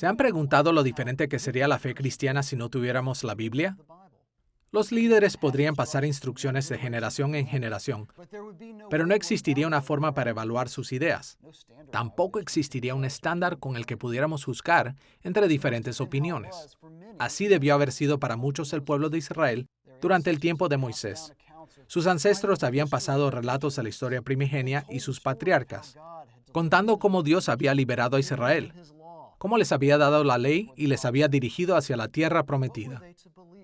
¿Se han preguntado lo diferente que sería la fe cristiana si no tuviéramos la Biblia? Los líderes podrían pasar instrucciones de generación en generación, pero no existiría una forma para evaluar sus ideas. Tampoco existiría un estándar con el que pudiéramos juzgar entre diferentes opiniones. Así debió haber sido para muchos el pueblo de Israel durante el tiempo de Moisés. Sus ancestros habían pasado relatos de la historia primigenia y sus patriarcas, contando cómo Dios había liberado a Israel, cómo les había dado la ley y les había dirigido hacia la tierra prometida.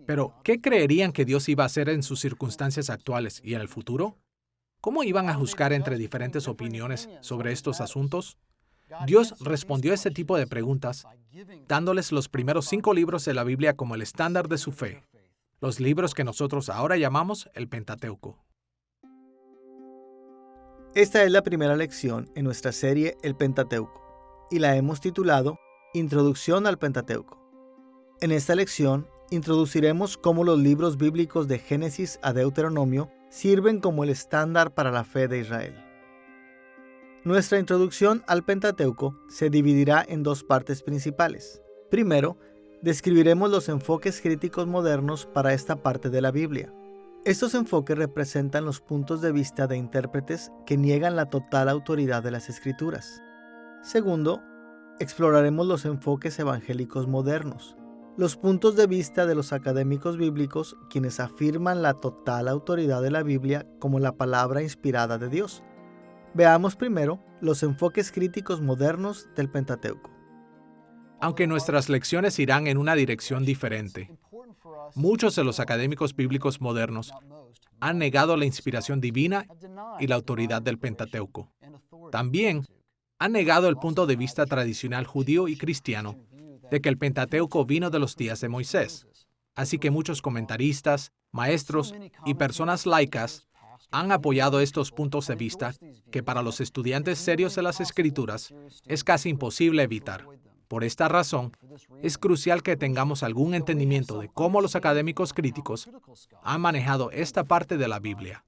Pero, ¿qué creerían que Dios iba a hacer en sus circunstancias actuales y en el futuro? ¿Cómo iban a juzgar entre diferentes opiniones sobre estos asuntos? Dios respondió a este tipo de preguntas dándoles los primeros 5 libros de la Biblia como el estándar de su fe, los libros que nosotros ahora llamamos el Pentateuco. Esta es la primera lección en nuestra serie El Pentateuco, y la hemos titulado Introducción al Pentateuco. En esta lección, introduciremos cómo los libros bíblicos de Génesis a Deuteronomio sirven como el estándar para la fe de Israel. Nuestra introducción al Pentateuco se dividirá en 2 partes principales. Primero, describiremos los enfoques críticos modernos para esta parte de la Biblia. Estos enfoques representan los puntos de vista de intérpretes que niegan la total autoridad de las Escrituras. Segundo, exploraremos los enfoques evangélicos modernos, los puntos de vista de los académicos bíblicos quienes afirman la total autoridad de la Biblia como la palabra inspirada de Dios. Veamos primero los enfoques críticos modernos del Pentateuco. Aunque nuestras lecciones irán en una dirección diferente, muchos de los académicos bíblicos modernos han negado la inspiración divina y la autoridad del Pentateuco. También han negado el punto de vista tradicional judío y cristiano de que el Pentateuco vino de los días de Moisés. Así que muchos comentaristas, maestros y personas laicas han apoyado estos puntos de vista que para los estudiantes serios de las Escrituras es casi imposible evitar. Por esta razón, es crucial que tengamos algún entendimiento de cómo los académicos críticos han manejado esta parte de la Biblia.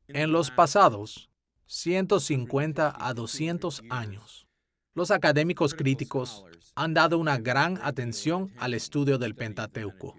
En los pasados 150 a 200 años, los académicos críticos han dado una gran atención al estudio del Pentateuco.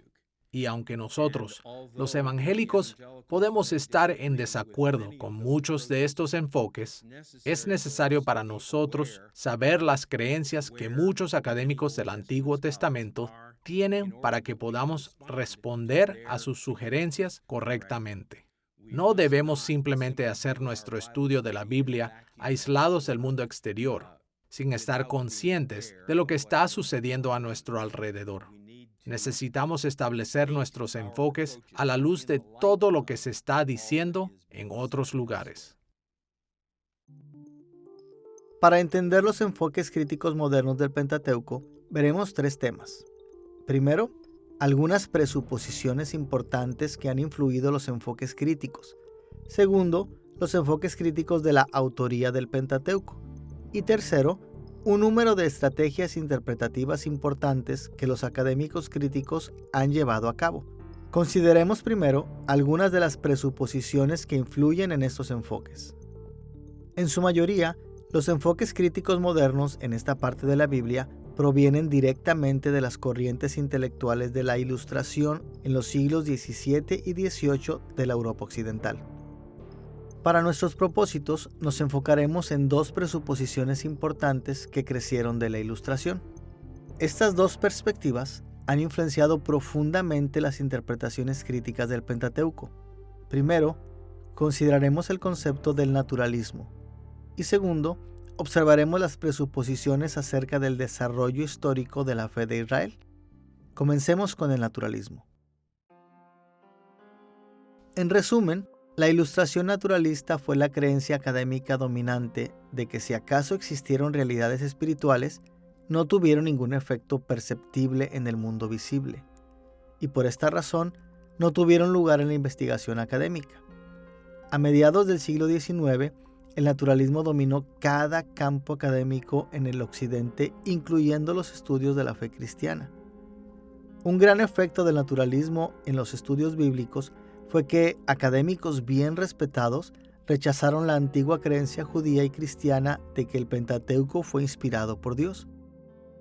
Y aunque nosotros, los evangélicos, podemos estar en desacuerdo con muchos de estos enfoques, es necesario para nosotros saber las creencias que muchos académicos del Antiguo Testamento tienen para que podamos responder a sus sugerencias correctamente. No debemos simplemente hacer nuestro estudio de la Biblia aislados del mundo exterior, sin estar conscientes de lo que está sucediendo a nuestro alrededor. Necesitamos establecer nuestros enfoques a la luz de todo lo que se está diciendo en otros lugares. Para entender los enfoques críticos modernos del Pentateuco, veremos 3 temas. Primero, algunas presuposiciones importantes que han influido los enfoques críticos. Segundo, los enfoques críticos de la autoría del Pentateuco. Y tercero, un número de estrategias interpretativas importantes que los académicos críticos han llevado a cabo. Consideremos primero algunas de las presuposiciones que influyen en estos enfoques. En su mayoría, los enfoques críticos modernos en esta parte de la Biblia provienen directamente de las corrientes intelectuales de la Ilustración en los siglos XVII y XVIII de la Europa occidental. Para nuestros propósitos, nos enfocaremos en 2 presuposiciones importantes que crecieron de la Ilustración. Estas 2 perspectivas han influenciado profundamente las interpretaciones críticas del Pentateuco. Primero, consideraremos el concepto del naturalismo. Y segundo, observaremos las presuposiciones acerca del desarrollo histórico de la fe de Israel. Comencemos con el naturalismo. En resumen, la Ilustración naturalista fue la creencia académica dominante de que si acaso existieron realidades espirituales, no tuvieron ningún efecto perceptible en el mundo visible, y por esta razón no tuvieron lugar en la investigación académica. A mediados del siglo XIX, el naturalismo dominó cada campo académico en el occidente, incluyendo los estudios de la fe cristiana. Un gran efecto del naturalismo en los estudios bíblicos fue que académicos bien respetados rechazaron la antigua creencia judía y cristiana de que el Pentateuco fue inspirado por Dios.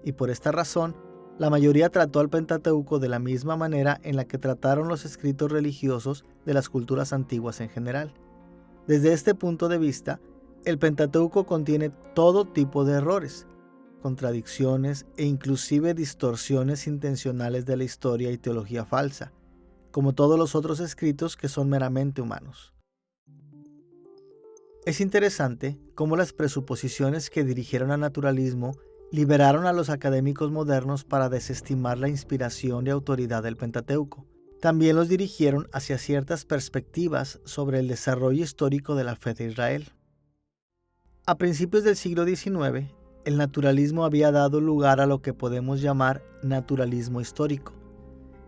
y por esta razón, la mayoría trató al Pentateuco de la misma manera en la que trataron los escritos religiosos de las culturas antiguas en general. Desde este punto de vista, el Pentateuco contiene todo tipo de errores, contradicciones e inclusive distorsiones intencionales de la historia y teología falsa, como todos los otros escritos que son meramente humanos. Es interesante cómo las presuposiciones que dirigieron al naturalismo liberaron a los académicos modernos para desestimar la inspiración y autoridad del Pentateuco. También los dirigieron hacia ciertas perspectivas sobre el desarrollo histórico de la fe de Israel. A principios del siglo XIX, el naturalismo había dado lugar a lo que podemos llamar naturalismo histórico.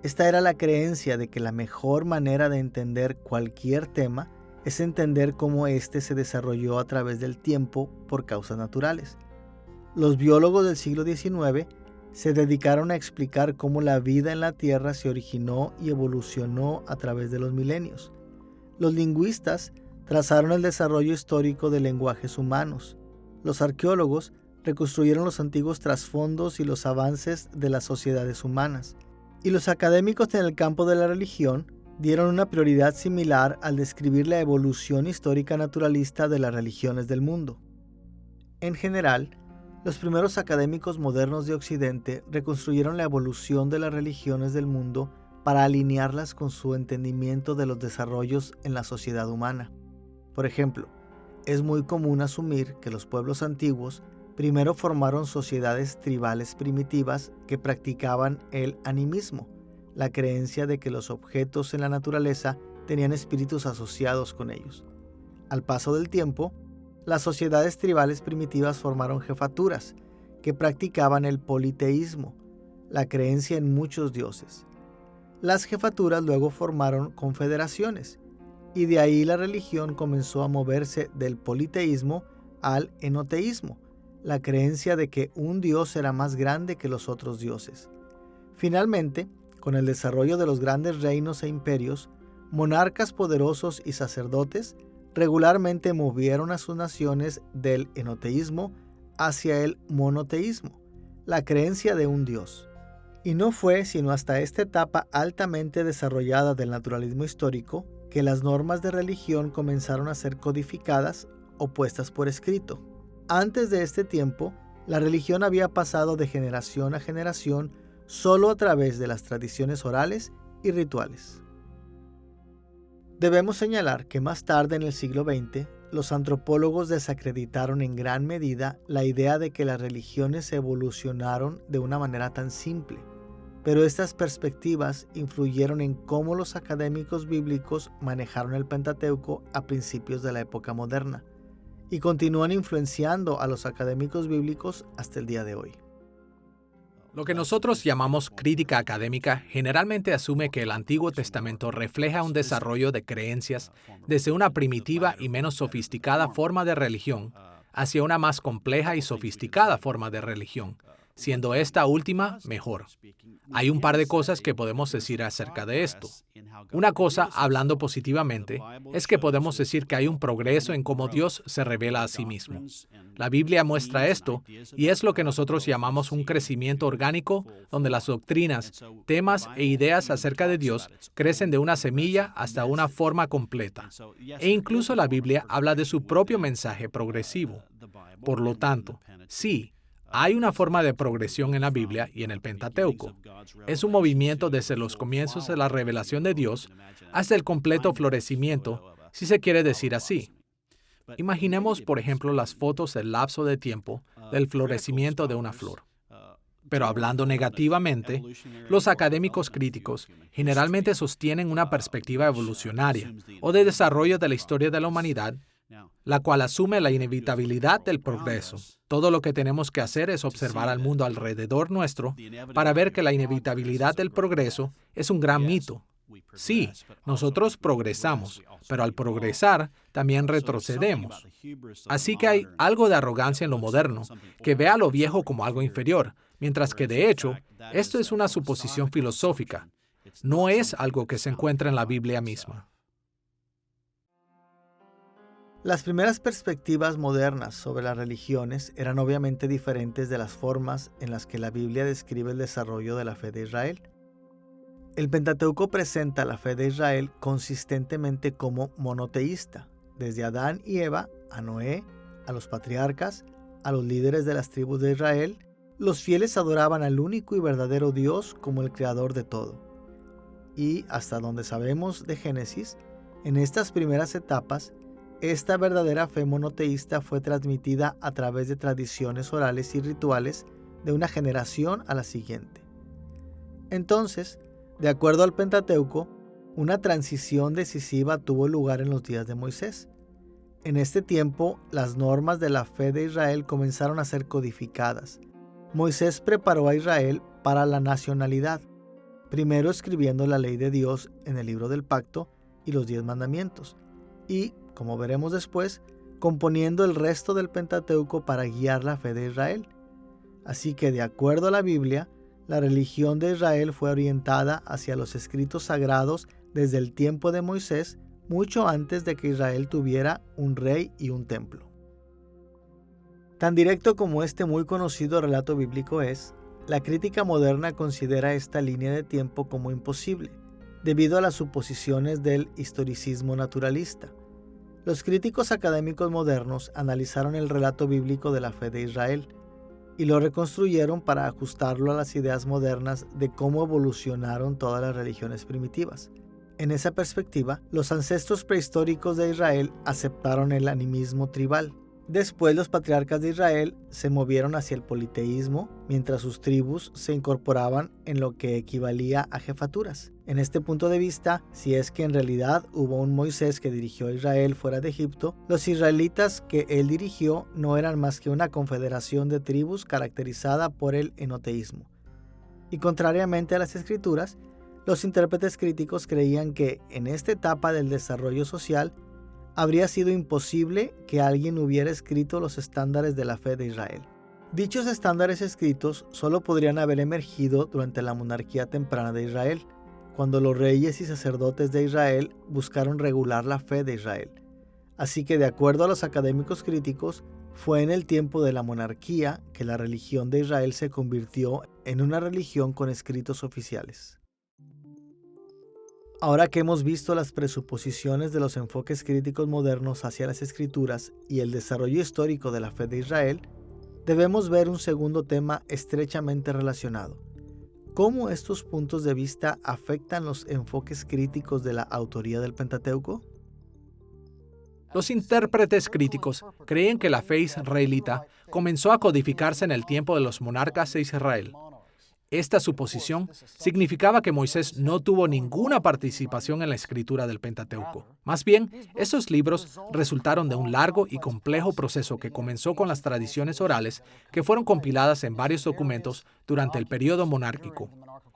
Esta era la creencia de que la mejor manera de entender cualquier tema es entender cómo éste se desarrolló a través del tiempo por causas naturales. Los biólogos del siglo XIX se dedicaron a explicar cómo la vida en la Tierra se originó y evolucionó a través de los milenios. Los lingüistas trazaron el desarrollo histórico de lenguajes humanos. Los arqueólogos reconstruyeron los antiguos trasfondos y los avances de las sociedades humanas. Y los académicos en el campo de la religión dieron una prioridad similar al describir la evolución histórica naturalista de las religiones del mundo. En general, los primeros académicos modernos de Occidente reconstruyeron la evolución de las religiones del mundo para alinearlas con su entendimiento de los desarrollos en la sociedad humana. Por ejemplo, es muy común asumir que los pueblos antiguos primero formaron sociedades tribales primitivas que practicaban el animismo, la creencia de que los objetos en la naturaleza tenían espíritus asociados con ellos. Al paso del tiempo, las sociedades tribales primitivas formaron jefaturas que practicaban el politeísmo, la creencia en muchos dioses. Las jefaturas luego formaron confederaciones, y de ahí la religión comenzó a moverse del politeísmo al enoteísmo, la creencia de que un dios era más grande que los otros dioses. Finalmente, con el desarrollo de los grandes reinos e imperios, monarcas poderosos y sacerdotes regularmente movieron a sus naciones del enoteísmo hacia el monoteísmo, la creencia de un dios. Y no fue sino hasta esta etapa altamente desarrollada del naturalismo histórico que las normas de religión comenzaron a ser codificadas o puestas por escrito. Antes de este tiempo, la religión había pasado de generación a generación solo a través de las tradiciones orales y rituales. Debemos señalar que más tarde en el siglo XX, los antropólogos desacreditaron en gran medida la idea de que las religiones evolucionaron de una manera tan simple, pero estas perspectivas influyeron en cómo los académicos bíblicos manejaron el Pentateuco a principios de la época moderna, y continúan influenciando a los académicos bíblicos hasta el día de hoy. Lo que nosotros llamamos crítica académica generalmente asume que el Antiguo Testamento refleja un desarrollo de creencias desde una primitiva y menos sofisticada forma de religión hacia una más compleja y sofisticada forma de religión, siendo esta última mejor. Hay un par de cosas que podemos decir acerca de esto. Una cosa, hablando positivamente, es que podemos decir que hay un progreso en cómo Dios se revela a sí mismo. La Biblia muestra esto, y es lo que nosotros llamamos un crecimiento orgánico, donde las doctrinas, temas e ideas acerca de Dios crecen de una semilla hasta una forma completa. E incluso la Biblia habla de su propio mensaje progresivo. Por lo tanto, sí, hay una forma de progresión en la Biblia y en el Pentateuco. Es un movimiento desde los comienzos de la revelación de Dios hasta el completo florecimiento, si se quiere decir así. Imaginemos, por ejemplo, las fotos del lapso de tiempo del florecimiento de una flor. Pero hablando negativamente, los académicos críticos generalmente sostienen una perspectiva evolucionaria o de desarrollo de la historia de la humanidad, la cual asume la inevitabilidad del progreso. Todo lo que tenemos que hacer es observar al mundo alrededor nuestro para ver que la inevitabilidad del progreso es un gran mito. Sí, nosotros progresamos, pero al progresar también retrocedemos. Así que hay algo de arrogancia en lo moderno, que ve a lo viejo como algo inferior, mientras que de hecho, esto es una suposición filosófica. No es algo que se encuentra en la Biblia misma. Las primeras perspectivas modernas sobre las religiones eran obviamente diferentes de las formas en las que la Biblia describe el desarrollo de la fe de Israel. El Pentateuco presenta la fe de Israel consistentemente como monoteísta, desde Adán y Eva, a Noé, a los patriarcas, a los líderes de las tribus de Israel. Los fieles adoraban al único y verdadero Dios como el creador de todo. Y hasta donde sabemos de Génesis, en estas primeras etapas, esta verdadera fe monoteísta fue transmitida a través de tradiciones orales y rituales de una generación a la siguiente. Entonces, de acuerdo al Pentateuco, una transición decisiva tuvo lugar en los días de Moisés. En este tiempo, las normas de la fe de Israel comenzaron a ser codificadas. Moisés preparó a Israel para la nacionalidad, primero escribiendo la ley de Dios en el libro del pacto y los 10 mandamientos, y, como veremos después, componiendo el resto del Pentateuco para guiar la fe de Israel. Así que, de acuerdo a la Biblia, la religión de Israel fue orientada hacia los escritos sagrados desde el tiempo de Moisés, mucho antes de que Israel tuviera un rey y un templo. Tan directo como este muy conocido relato bíblico es, la crítica moderna considera esta línea de tiempo como imposible, debido a las suposiciones del historicismo naturalista. Los críticos académicos modernos analizaron el relato bíblico de la fe de Israel y lo reconstruyeron para ajustarlo a las ideas modernas de cómo evolucionaron todas las religiones primitivas. En esa perspectiva, los ancestros prehistóricos de Israel aceptaron el animismo tribal. Después los patriarcas de Israel se movieron hacia el politeísmo, mientras sus tribus se incorporaban en lo que equivalía a jefaturas. En este punto de vista, si es que en realidad hubo un Moisés que dirigió a Israel fuera de Egipto, los israelitas que él dirigió no eran más que una confederación de tribus caracterizada por el enoteísmo. Y contrariamente a las escrituras, los intérpretes críticos creían que en esta etapa del desarrollo social habría sido imposible que alguien hubiera escrito los estándares de la fe de Israel. Dichos estándares escritos solo podrían haber emergido durante la monarquía temprana de Israel, cuando los reyes y sacerdotes de Israel buscaron regular la fe de Israel. Así que, de acuerdo a los académicos críticos, fue en el tiempo de la monarquía que la religión de Israel se convirtió en una religión con escritos oficiales. Ahora que hemos visto las presuposiciones de los enfoques críticos modernos hacia las escrituras y el desarrollo histórico de la fe de Israel, debemos ver un segundo tema estrechamente relacionado: ¿cómo estos puntos de vista afectan los enfoques críticos de la autoría del Pentateuco? Los intérpretes críticos creen que la fe israelita comenzó a codificarse en el tiempo de los monarcas de Israel. Esta suposición significaba que Moisés no tuvo ninguna participación en la escritura del Pentateuco. Más bien, esos libros resultaron de un largo y complejo proceso que comenzó con las tradiciones orales que fueron compiladas en varios documentos durante el periodo monárquico.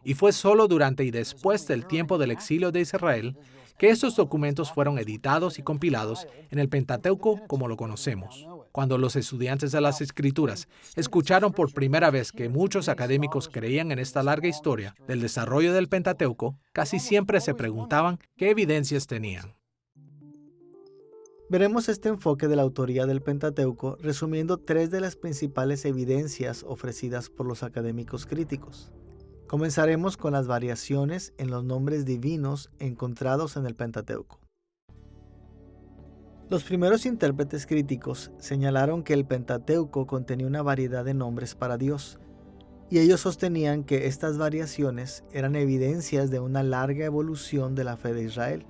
Y fue solo durante y después del tiempo del exilio de Israel que estos documentos fueron editados y compilados en el Pentateuco como lo conocemos. Cuando los estudiantes de las Escrituras escucharon por primera vez que muchos académicos creían en esta larga historia del desarrollo del Pentateuco, casi siempre se preguntaban qué evidencias tenían. Veremos este enfoque de la autoría del Pentateuco resumiendo 3 de las principales evidencias ofrecidas por los académicos críticos. Comenzaremos con las variaciones en los nombres divinos encontrados en el Pentateuco. Los primeros intérpretes críticos señalaron que el Pentateuco contenía una variedad de nombres para Dios, y ellos sostenían que estas variaciones eran evidencias de una larga evolución de la fe de Israel.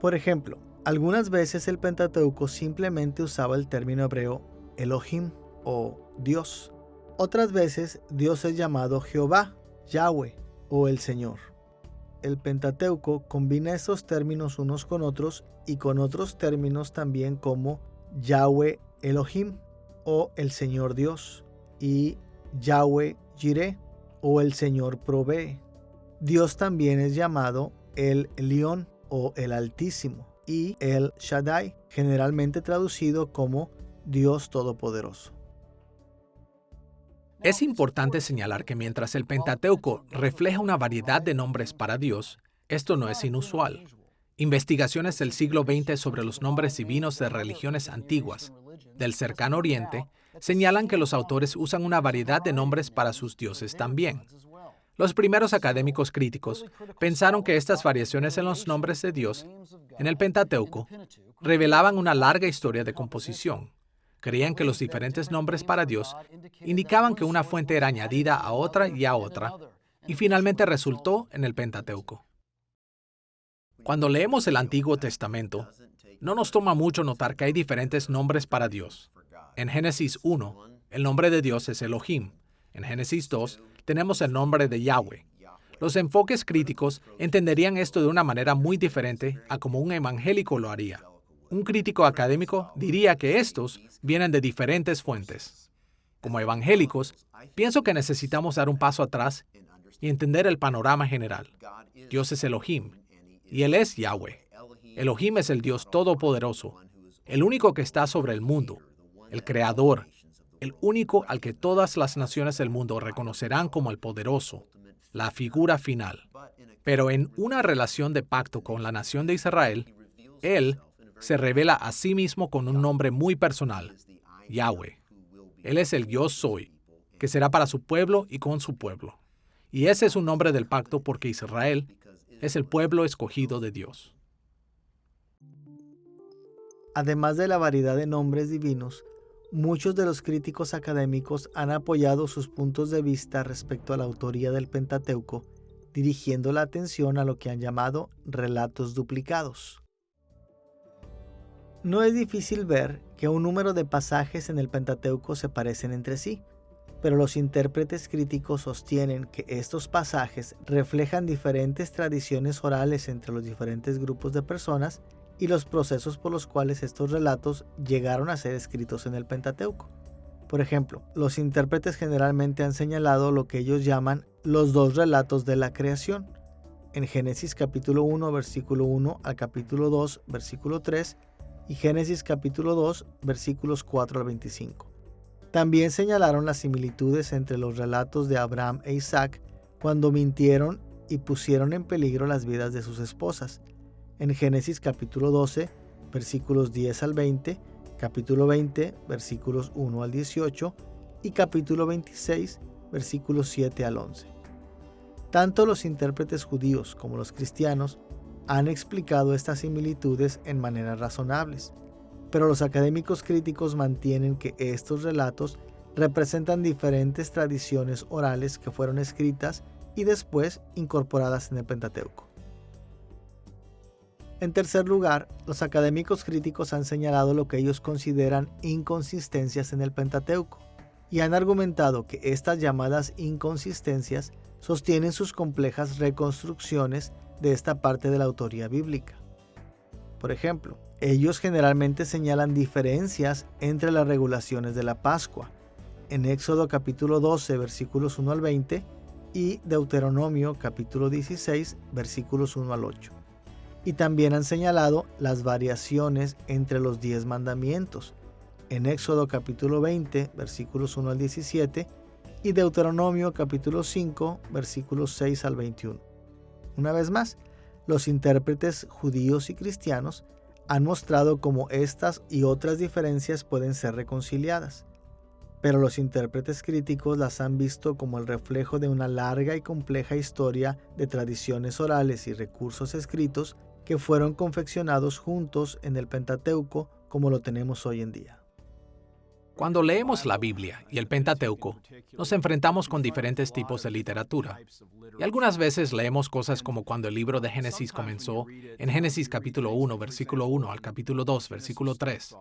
Por ejemplo, algunas veces el Pentateuco simplemente usaba el término hebreo Elohim o Dios. Otras veces Dios es llamado Jehová, Yahweh o el Señor. El Pentateuco combina estos términos unos con otros y con otros términos también como Yahweh Elohim o el Señor Dios y Yahweh Jireh o el Señor provee. Dios también es llamado el Elión o el Altísimo y el Shaddai, generalmente traducido como Dios Todopoderoso. Es importante señalar que mientras el Pentateuco refleja una variedad de nombres para Dios, esto no es inusual. Investigaciones del siglo XX sobre los nombres divinos de religiones antiguas del Cercano Oriente señalan que los autores usan una variedad de nombres para sus dioses también. Los primeros académicos críticos pensaron que estas variaciones en los nombres de Dios en el Pentateuco revelaban una larga historia de composición. Creían que los diferentes nombres para Dios indicaban que una fuente era añadida a otra, y finalmente resultó en el Pentateuco. Cuando leemos el Antiguo Testamento, no nos toma mucho notar que hay diferentes nombres para Dios. En Génesis 1, el nombre de Dios es Elohim. En Génesis 2, tenemos el nombre de Yahweh. Los enfoques críticos entenderían esto de una manera muy diferente a como un evangélico lo haría. Un crítico académico diría que estos vienen de diferentes fuentes. Como evangélicos, pienso que necesitamos dar un paso atrás y entender el panorama general. Dios es Elohim, y Él es Yahweh. Elohim es el Dios todopoderoso, el único que está sobre el mundo, el Creador, el único al que todas las naciones del mundo reconocerán como el poderoso, la figura final. Pero en una relación de pacto con la nación de Israel, Él se revela a sí mismo con un nombre muy personal, Yahweh. Él es el Yo Soy, que será para su pueblo y con su pueblo. Y ese es un nombre del pacto porque Israel es el pueblo escogido de Dios. Además de la variedad de nombres divinos, muchos de los críticos académicos han apoyado sus puntos de vista respecto a la autoría del Pentateuco, dirigiendo la atención a lo que han llamado relatos duplicados. No es difícil ver que un número de pasajes en el Pentateuco se parecen entre sí, pero los intérpretes críticos sostienen que estos pasajes reflejan diferentes tradiciones orales entre los diferentes grupos de personas y los procesos por los cuales estos relatos llegaron a ser escritos en el Pentateuco. Por ejemplo, los intérpretes generalmente han señalado lo que ellos llaman los dos relatos de la creación. En Génesis capítulo 1, versículo 1 al capítulo 2, versículo 3 y Génesis capítulo 2, versículos 4 al 25. También señalaron las similitudes entre los relatos de Abraham e Isaac cuando mintieron y pusieron en peligro las vidas de sus esposas. En Génesis capítulo 12, versículos 10 al 20, capítulo 20, versículos 1 al 18 y capítulo 26, versículos 7 al 11. Tanto los intérpretes judíos como los cristianos han explicado estas similitudes en maneras razonables, pero los académicos críticos mantienen que estos relatos representan diferentes tradiciones orales que fueron escritas y después incorporadas en el Pentateuco. En tercer lugar, los académicos críticos han señalado lo que ellos consideran inconsistencias en el Pentateuco y han argumentado que estas llamadas inconsistencias sostienen sus complejas reconstrucciones de esta parte de la autoría bíblica. Por ejemplo, ellos generalmente señalan diferencias entre las regulaciones de la Pascua, en Éxodo capítulo 12, versículos 1 al 20 y Deuteronomio capítulo 16, versículos 1 al 8. Y también han señalado las variaciones entre los 10 mandamientos, en Éxodo capítulo 20, versículos 1 al 17 y Deuteronomio capítulo 5, versículos 6 al 21. Una vez más, los intérpretes judíos y cristianos han mostrado cómo estas y otras diferencias pueden ser reconciliadas, pero los intérpretes críticos las han visto como el reflejo de una larga y compleja historia de tradiciones orales y recursos escritos que fueron confeccionados juntos en el Pentateuco como lo tenemos hoy en día. Cuando leemos la Biblia y el Pentateuco, nos enfrentamos con diferentes tipos de literatura. Y algunas veces leemos cosas como cuando el libro de Génesis comenzó, en Génesis capítulo 1, versículo 1 al capítulo 2, versículo 3.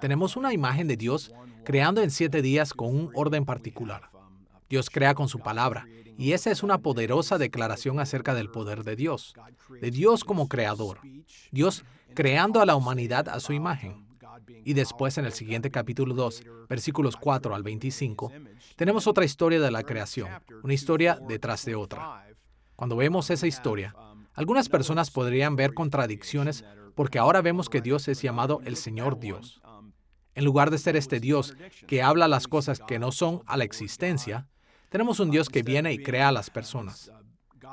Tenemos una imagen de Dios creando en 7 días con un orden particular. Dios crea con su palabra, y esa es una poderosa declaración acerca del poder de Dios como creador, Dios creando a la humanidad a su imagen. Y después en el siguiente capítulo 2, versículos 4 al 25, tenemos otra historia de la creación, una historia detrás de otra. Cuando vemos esa historia, algunas personas podrían ver contradicciones porque ahora vemos que Dios es llamado el Señor Dios. En lugar de ser este Dios que habla las cosas que no son a la existencia, tenemos un Dios que viene y crea a las personas.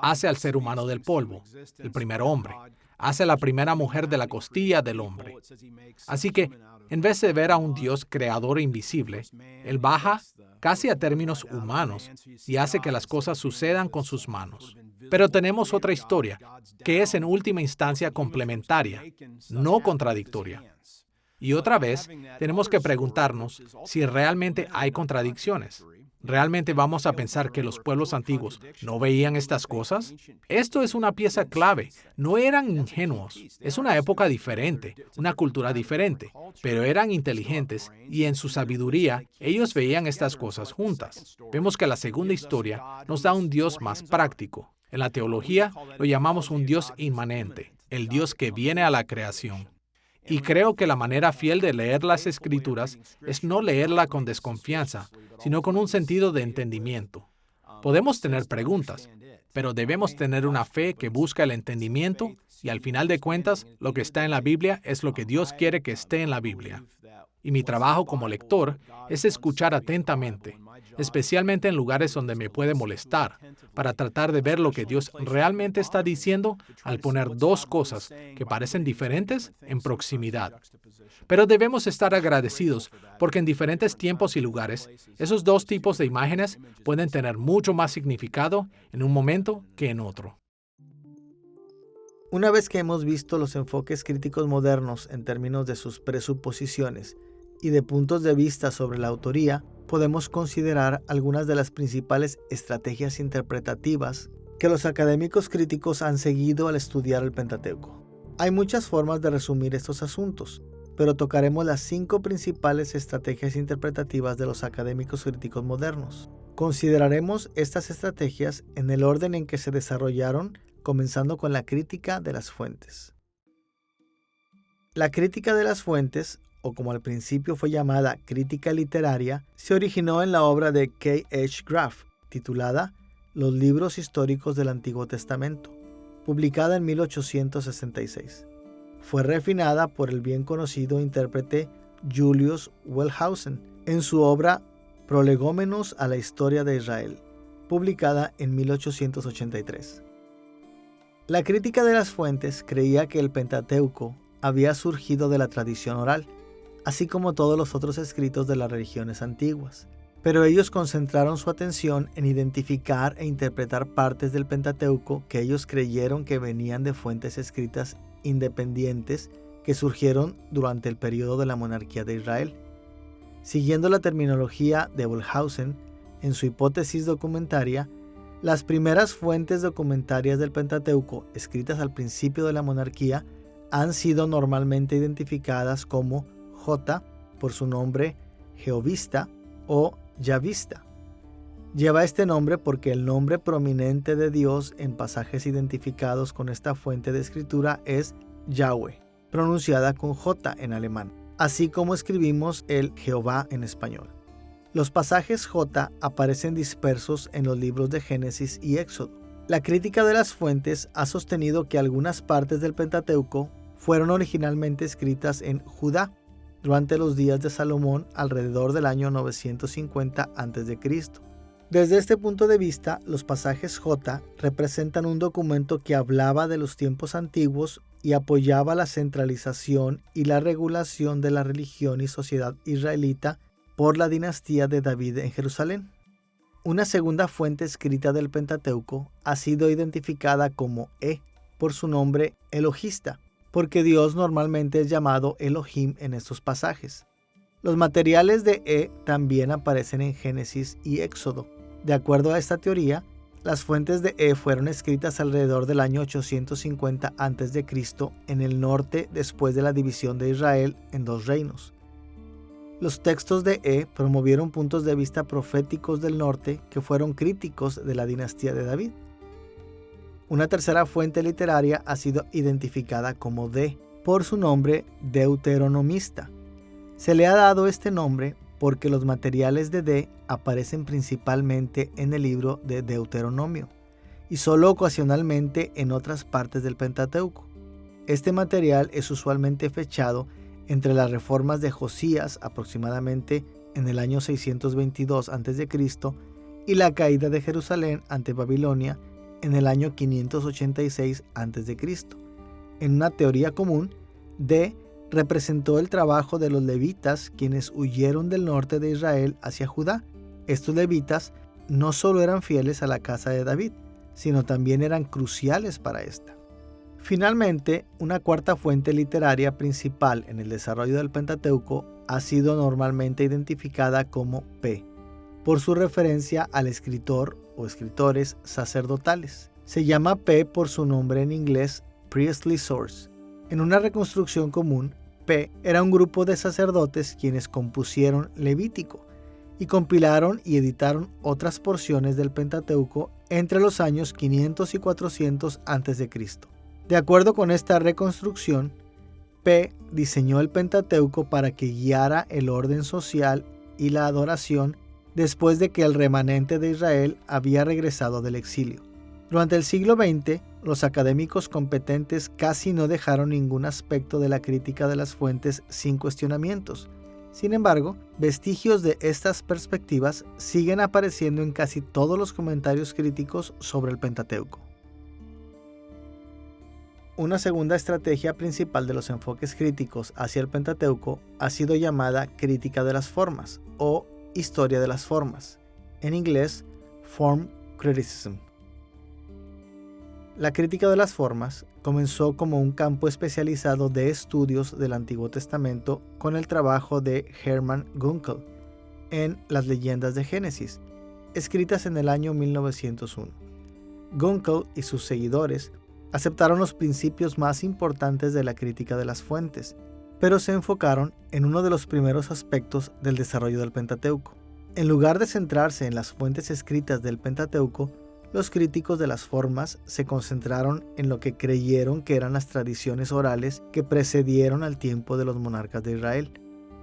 Hace al ser humano del polvo, el primer hombre. Hace la primera mujer de la costilla del hombre. Así que, en vez de ver a un Dios creador invisible, Él baja casi a términos humanos y hace que las cosas sucedan con sus manos. Pero tenemos otra historia, que es en última instancia complementaria, no contradictoria. Y otra vez, tenemos que preguntarnos si realmente hay contradicciones. ¿Realmente vamos a pensar que los pueblos antiguos no veían estas cosas? Esto es una pieza clave. No eran ingenuos. Es una época diferente, una cultura diferente, pero eran inteligentes y en su sabiduría ellos veían estas cosas juntas. Vemos que la segunda historia nos da un Dios más práctico. En la teología lo llamamos un Dios inmanente, el Dios que viene a la creación. Y creo que la manera fiel de leer las Escrituras es no leerla con desconfianza, sino con un sentido de entendimiento. Podemos tener preguntas, pero debemos tener una fe que busca el entendimiento y al final de cuentas, lo que está en la Biblia es lo que Dios quiere que esté en la Biblia. Y mi trabajo como lector es escuchar atentamente, especialmente en lugares donde me puede molestar, para tratar de ver lo que Dios realmente está diciendo al poner dos cosas que parecen diferentes en proximidad. Pero debemos estar agradecidos porque en diferentes tiempos y lugares, esos dos tipos de imágenes pueden tener mucho más significado en un momento que en otro. Una vez que hemos visto los enfoques críticos modernos en términos de sus presuposiciones y de puntos de vista sobre la autoría, podemos considerar algunas de las principales estrategias interpretativas que los académicos críticos han seguido al estudiar el Pentateuco. Hay muchas formas de resumir estos asuntos, pero tocaremos las 5 principales estrategias interpretativas de los académicos críticos modernos. Consideraremos estas estrategias en el orden en que se desarrollaron, comenzando con la crítica de las fuentes. La crítica de las fuentes, o como al principio fue llamada crítica literaria, se originó en la obra de K. H. Graff, titulada Los libros históricos del Antiguo Testamento, publicada en 1866. Fue refinada por el bien conocido intérprete Julius Wellhausen en su obra Prolegómenos a la Historia de Israel, publicada en 1883. La crítica de las fuentes creía que el Pentateuco había surgido de la tradición oral, así como todos los otros escritos de las religiones antiguas. Pero ellos concentraron su atención en identificar e interpretar partes del Pentateuco que ellos creyeron que venían de fuentes escritas independientes que surgieron durante el periodo de la monarquía de Israel. Siguiendo la terminología de Wellhausen, en su hipótesis documentaria, las primeras fuentes documentarias del Pentateuco escritas al principio de la monarquía han sido normalmente identificadas como J por su nombre Jehovista o Yavista. Lleva este nombre porque el nombre prominente de Dios en pasajes identificados con esta fuente de escritura es Yahweh, pronunciada con J en alemán, así como escribimos el Jehová en español. Los pasajes J aparecen dispersos en los libros de Génesis y Éxodo. La crítica de las fuentes ha sostenido que algunas partes del Pentateuco fueron originalmente escritas en Judá durante los días de Salomón alrededor del año 950 a.C. Desde este punto de vista, los pasajes J representan un documento que hablaba de los tiempos antiguos y apoyaba la centralización y la regulación de la religión y sociedad israelita por la dinastía de David en Jerusalén. Una segunda fuente escrita del Pentateuco ha sido identificada como E por su nombre Elohista, porque Dios normalmente es llamado Elohim en estos pasajes. Los materiales de E también aparecen en Génesis y Éxodo. De acuerdo a esta teoría, las fuentes de E fueron escritas alrededor del año 850 a.C. en el norte después de la división de Israel en 2 reinos. Los textos de E promovieron puntos de vista proféticos del norte que fueron críticos de la dinastía de David. Una tercera fuente literaria ha sido identificada como D por su nombre deuteronomista. Se le ha dado este nombre porque los materiales de D aparecen principalmente en el libro de Deuteronomio y solo ocasionalmente en otras partes del Pentateuco. Este material es usualmente fechado entre las reformas de Josías aproximadamente en el año 622 a.C. y la caída de Jerusalén ante Babilonia en el año 586 a.C. En una teoría común, D representó el trabajo de los levitas quienes huyeron del norte de Israel hacia Judá. Estos levitas no solo eran fieles a la casa de David, sino también eran cruciales para esta. Finalmente, una cuarta fuente literaria principal en el desarrollo del Pentateuco ha sido normalmente identificada como P, por su referencia al escritor o escritores sacerdotales. Se llama P por su nombre en inglés, Priestly Source. En una reconstrucción común, P era un grupo de sacerdotes quienes compusieron Levítico y compilaron y editaron otras porciones del Pentateuco entre los años 500 y 400 a.C. De acuerdo con esta reconstrucción, P diseñó el Pentateuco para que guiara el orden social y la adoración después de que el remanente de Israel había regresado del exilio. Durante el siglo XX, los académicos competentes casi no dejaron ningún aspecto de la crítica de las fuentes sin cuestionamientos. Sin embargo, vestigios de estas perspectivas siguen apareciendo en casi todos los comentarios críticos sobre el Pentateuco. Una segunda estrategia principal de los enfoques críticos hacia el Pentateuco ha sido llamada crítica de las formas o historia de las formas, en inglés Form Criticism. La crítica de las formas comenzó como un campo especializado de estudios del Antiguo Testamento con el trabajo de Hermann Gunkel en Las leyendas de Génesis, escritas en el año 1901. Gunkel y sus seguidores aceptaron los principios más importantes de la crítica de las fuentes, pero se enfocaron en uno de los primeros aspectos del desarrollo del Pentateuco. En lugar de centrarse en las fuentes escritas del Pentateuco, los críticos de las formas se concentraron en lo que creyeron que eran las tradiciones orales que precedieron al tiempo de los monarcas de Israel.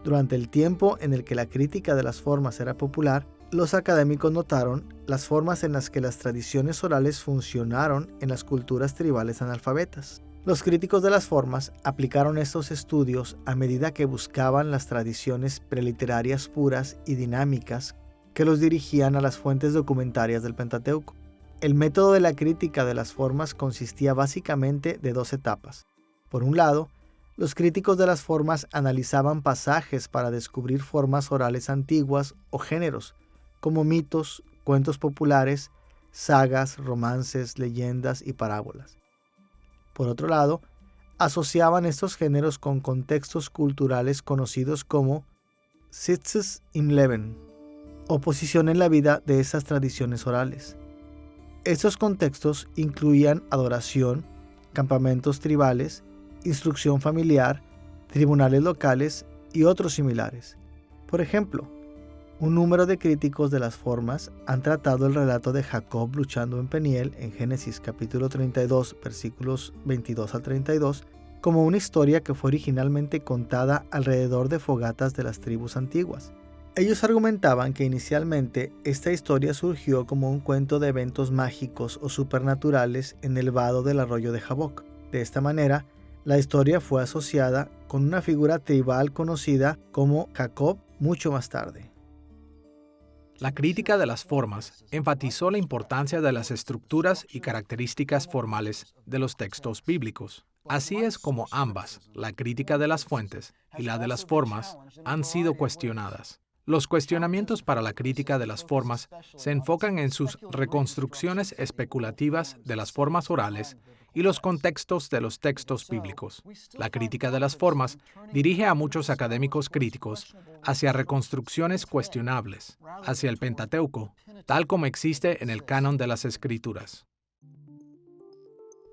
Durante el tiempo en el que la crítica de las formas era popular, los académicos notaron las formas en las que las tradiciones orales funcionaron en las culturas tribales analfabetas. Los críticos de las formas aplicaron estos estudios a medida que buscaban las tradiciones preliterarias puras y dinámicas que los dirigían a las fuentes documentarias del Pentateuco. El método de la crítica de las formas consistía básicamente de dos etapas. Por un lado, los críticos de las formas analizaban pasajes para descubrir formas orales antiguas o géneros, como mitos, cuentos populares, sagas, romances, leyendas y parábolas. Por otro lado, asociaban estos géneros con contextos culturales conocidos como Sitzes im Leben, o posición en la vida de esas tradiciones orales. Estos contextos incluían adoración, campamentos tribales, instrucción familiar, tribunales locales y otros similares. Por ejemplo, un número de críticos de las formas han tratado el relato de Jacob luchando en Peniel en Génesis capítulo 32, versículos 22 al 32, como una historia que fue originalmente contada alrededor de fogatas de las tribus antiguas. Ellos argumentaban que inicialmente esta historia surgió como un cuento de eventos mágicos o supernaturales en el vado del arroyo de Jaboc. De esta manera, la historia fue asociada con una figura tribal conocida como Jacob mucho más tarde. La crítica de las formas enfatizó la importancia de las estructuras y características formales de los textos bíblicos. Así es como ambas, la crítica de las fuentes y la de las formas, han sido cuestionadas. Los cuestionamientos para la crítica de las formas se enfocan en sus reconstrucciones especulativas de las formas orales y los contextos de los textos bíblicos. La crítica de las formas dirige a muchos académicos críticos hacia reconstrucciones cuestionables, hacia el Pentateuco, tal como existe en el canon de las Escrituras.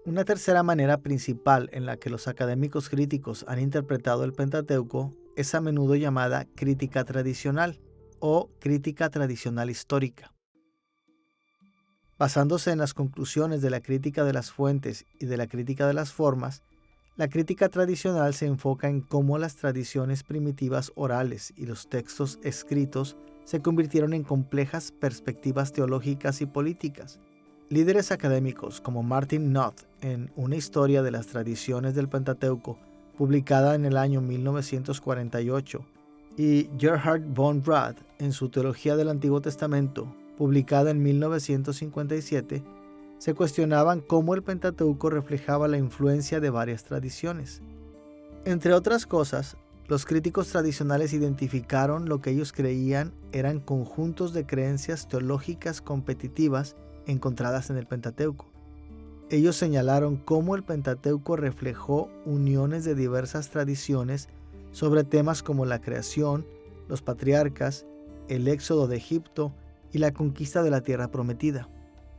Una tercera manera principal en la que los académicos críticos han interpretado el Pentateuco es a menudo llamada crítica tradicional o crítica tradicional histórica. Basándose en las conclusiones de la crítica de las fuentes y de la crítica de las formas, la crítica tradicional se enfoca en cómo las tradiciones primitivas orales y los textos escritos se convirtieron en complejas perspectivas teológicas y políticas. Líderes académicos como Martin Knott en Una historia de las tradiciones del Pentateuco, publicada en el año 1948, y Gerhard von Rad en su Teología del Antiguo Testamento, publicada en 1957, se cuestionaban cómo el Pentateuco reflejaba la influencia de varias tradiciones. Entre otras cosas, los críticos tradicionales identificaron lo que ellos creían eran conjuntos de creencias teológicas competitivas encontradas en el Pentateuco. Ellos señalaron cómo el Pentateuco reflejó uniones de diversas tradiciones sobre temas como la creación, los patriarcas, el éxodo de Egipto y la conquista de la tierra prometida.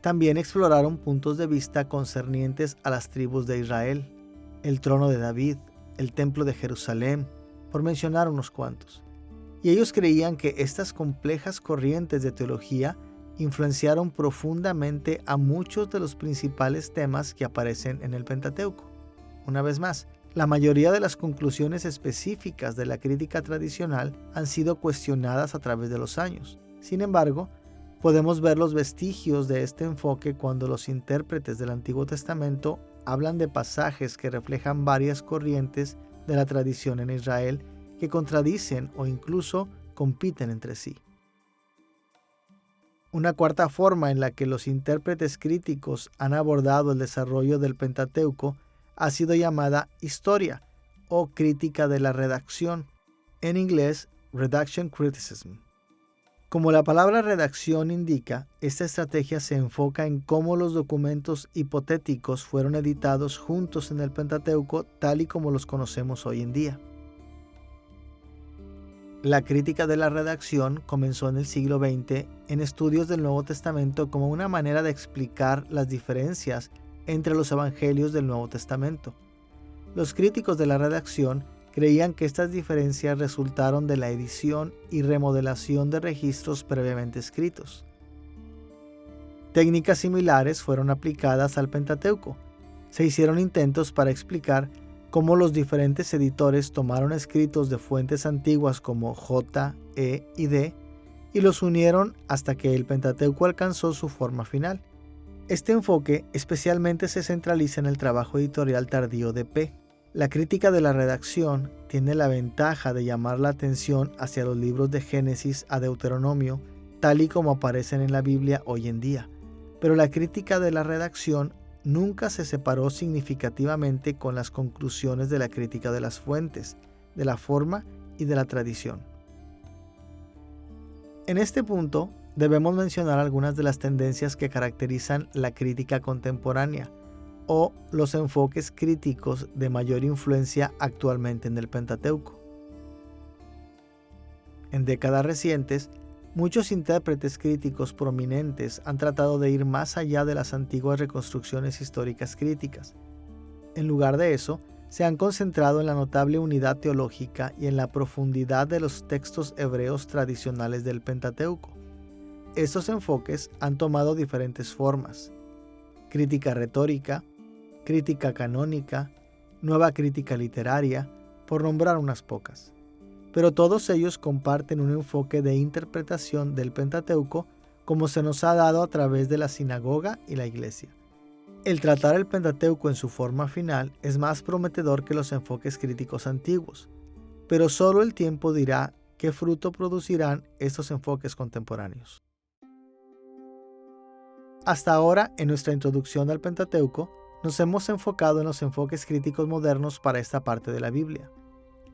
También exploraron puntos de vista concernientes a las tribus de Israel, el trono de David, el templo de Jerusalén, por mencionar unos cuantos. Y ellos creían que estas complejas corrientes de teología influenciaron profundamente a muchos de los principales temas que aparecen en el Pentateuco. Una vez más, la mayoría de las conclusiones específicas de la crítica tradicional han sido cuestionadas a través de los años. Sin embargo, podemos ver los vestigios de este enfoque cuando los intérpretes del Antiguo Testamento hablan de pasajes que reflejan varias corrientes de la tradición en Israel que contradicen o incluso compiten entre sí. Una cuarta forma en la que los intérpretes críticos han abordado el desarrollo del Pentateuco ha sido llamada historia o crítica de la redacción, en inglés redaction criticism. Como la palabra redacción indica, esta estrategia se enfoca en cómo los documentos hipotéticos fueron editados juntos en el Pentateuco tal y como los conocemos hoy en día. La crítica de la redacción comenzó en el siglo XX en estudios del Nuevo Testamento como una manera de explicar las diferencias entre los evangelios del Nuevo Testamento. Los críticos de la redacción creían que estas diferencias resultaron de la edición y remodelación de registros previamente escritos. Técnicas similares fueron aplicadas al Pentateuco. Se hicieron intentos para explicar cómo los diferentes editores tomaron escritos de fuentes antiguas como J, E y D y los unieron hasta que el Pentateuco alcanzó su forma final. Este enfoque especialmente se centraliza en el trabajo editorial tardío de P. La crítica de la redacción tiene la ventaja de llamar la atención hacia los libros de Génesis a Deuteronomio, tal y como aparecen en la Biblia hoy en día. Pero la crítica de la redacción nunca se separó significativamente con las conclusiones de la crítica de las fuentes, de la forma y de la tradición. En este punto, debemos mencionar algunas de las tendencias que caracterizan la crítica contemporánea, o los enfoques críticos de mayor influencia actualmente en el Pentateuco. En décadas recientes, muchos intérpretes críticos prominentes han tratado de ir más allá de las antiguas reconstrucciones históricas críticas. En lugar de eso, se han concentrado en la notable unidad teológica y en la profundidad de los textos hebreos tradicionales del Pentateuco. Estos enfoques han tomado diferentes formas: crítica retórica, crítica canónica, nueva crítica literaria, por nombrar unas pocas. Pero todos ellos comparten un enfoque de interpretación del Pentateuco como se nos ha dado a través de la sinagoga y la iglesia. El tratar el Pentateuco en su forma final es más prometedor que los enfoques críticos antiguos, pero solo el tiempo dirá qué fruto producirán estos enfoques contemporáneos. Hasta ahora, en nuestra introducción al Pentateuco, nos hemos enfocado en los enfoques críticos modernos para esta parte de la Biblia.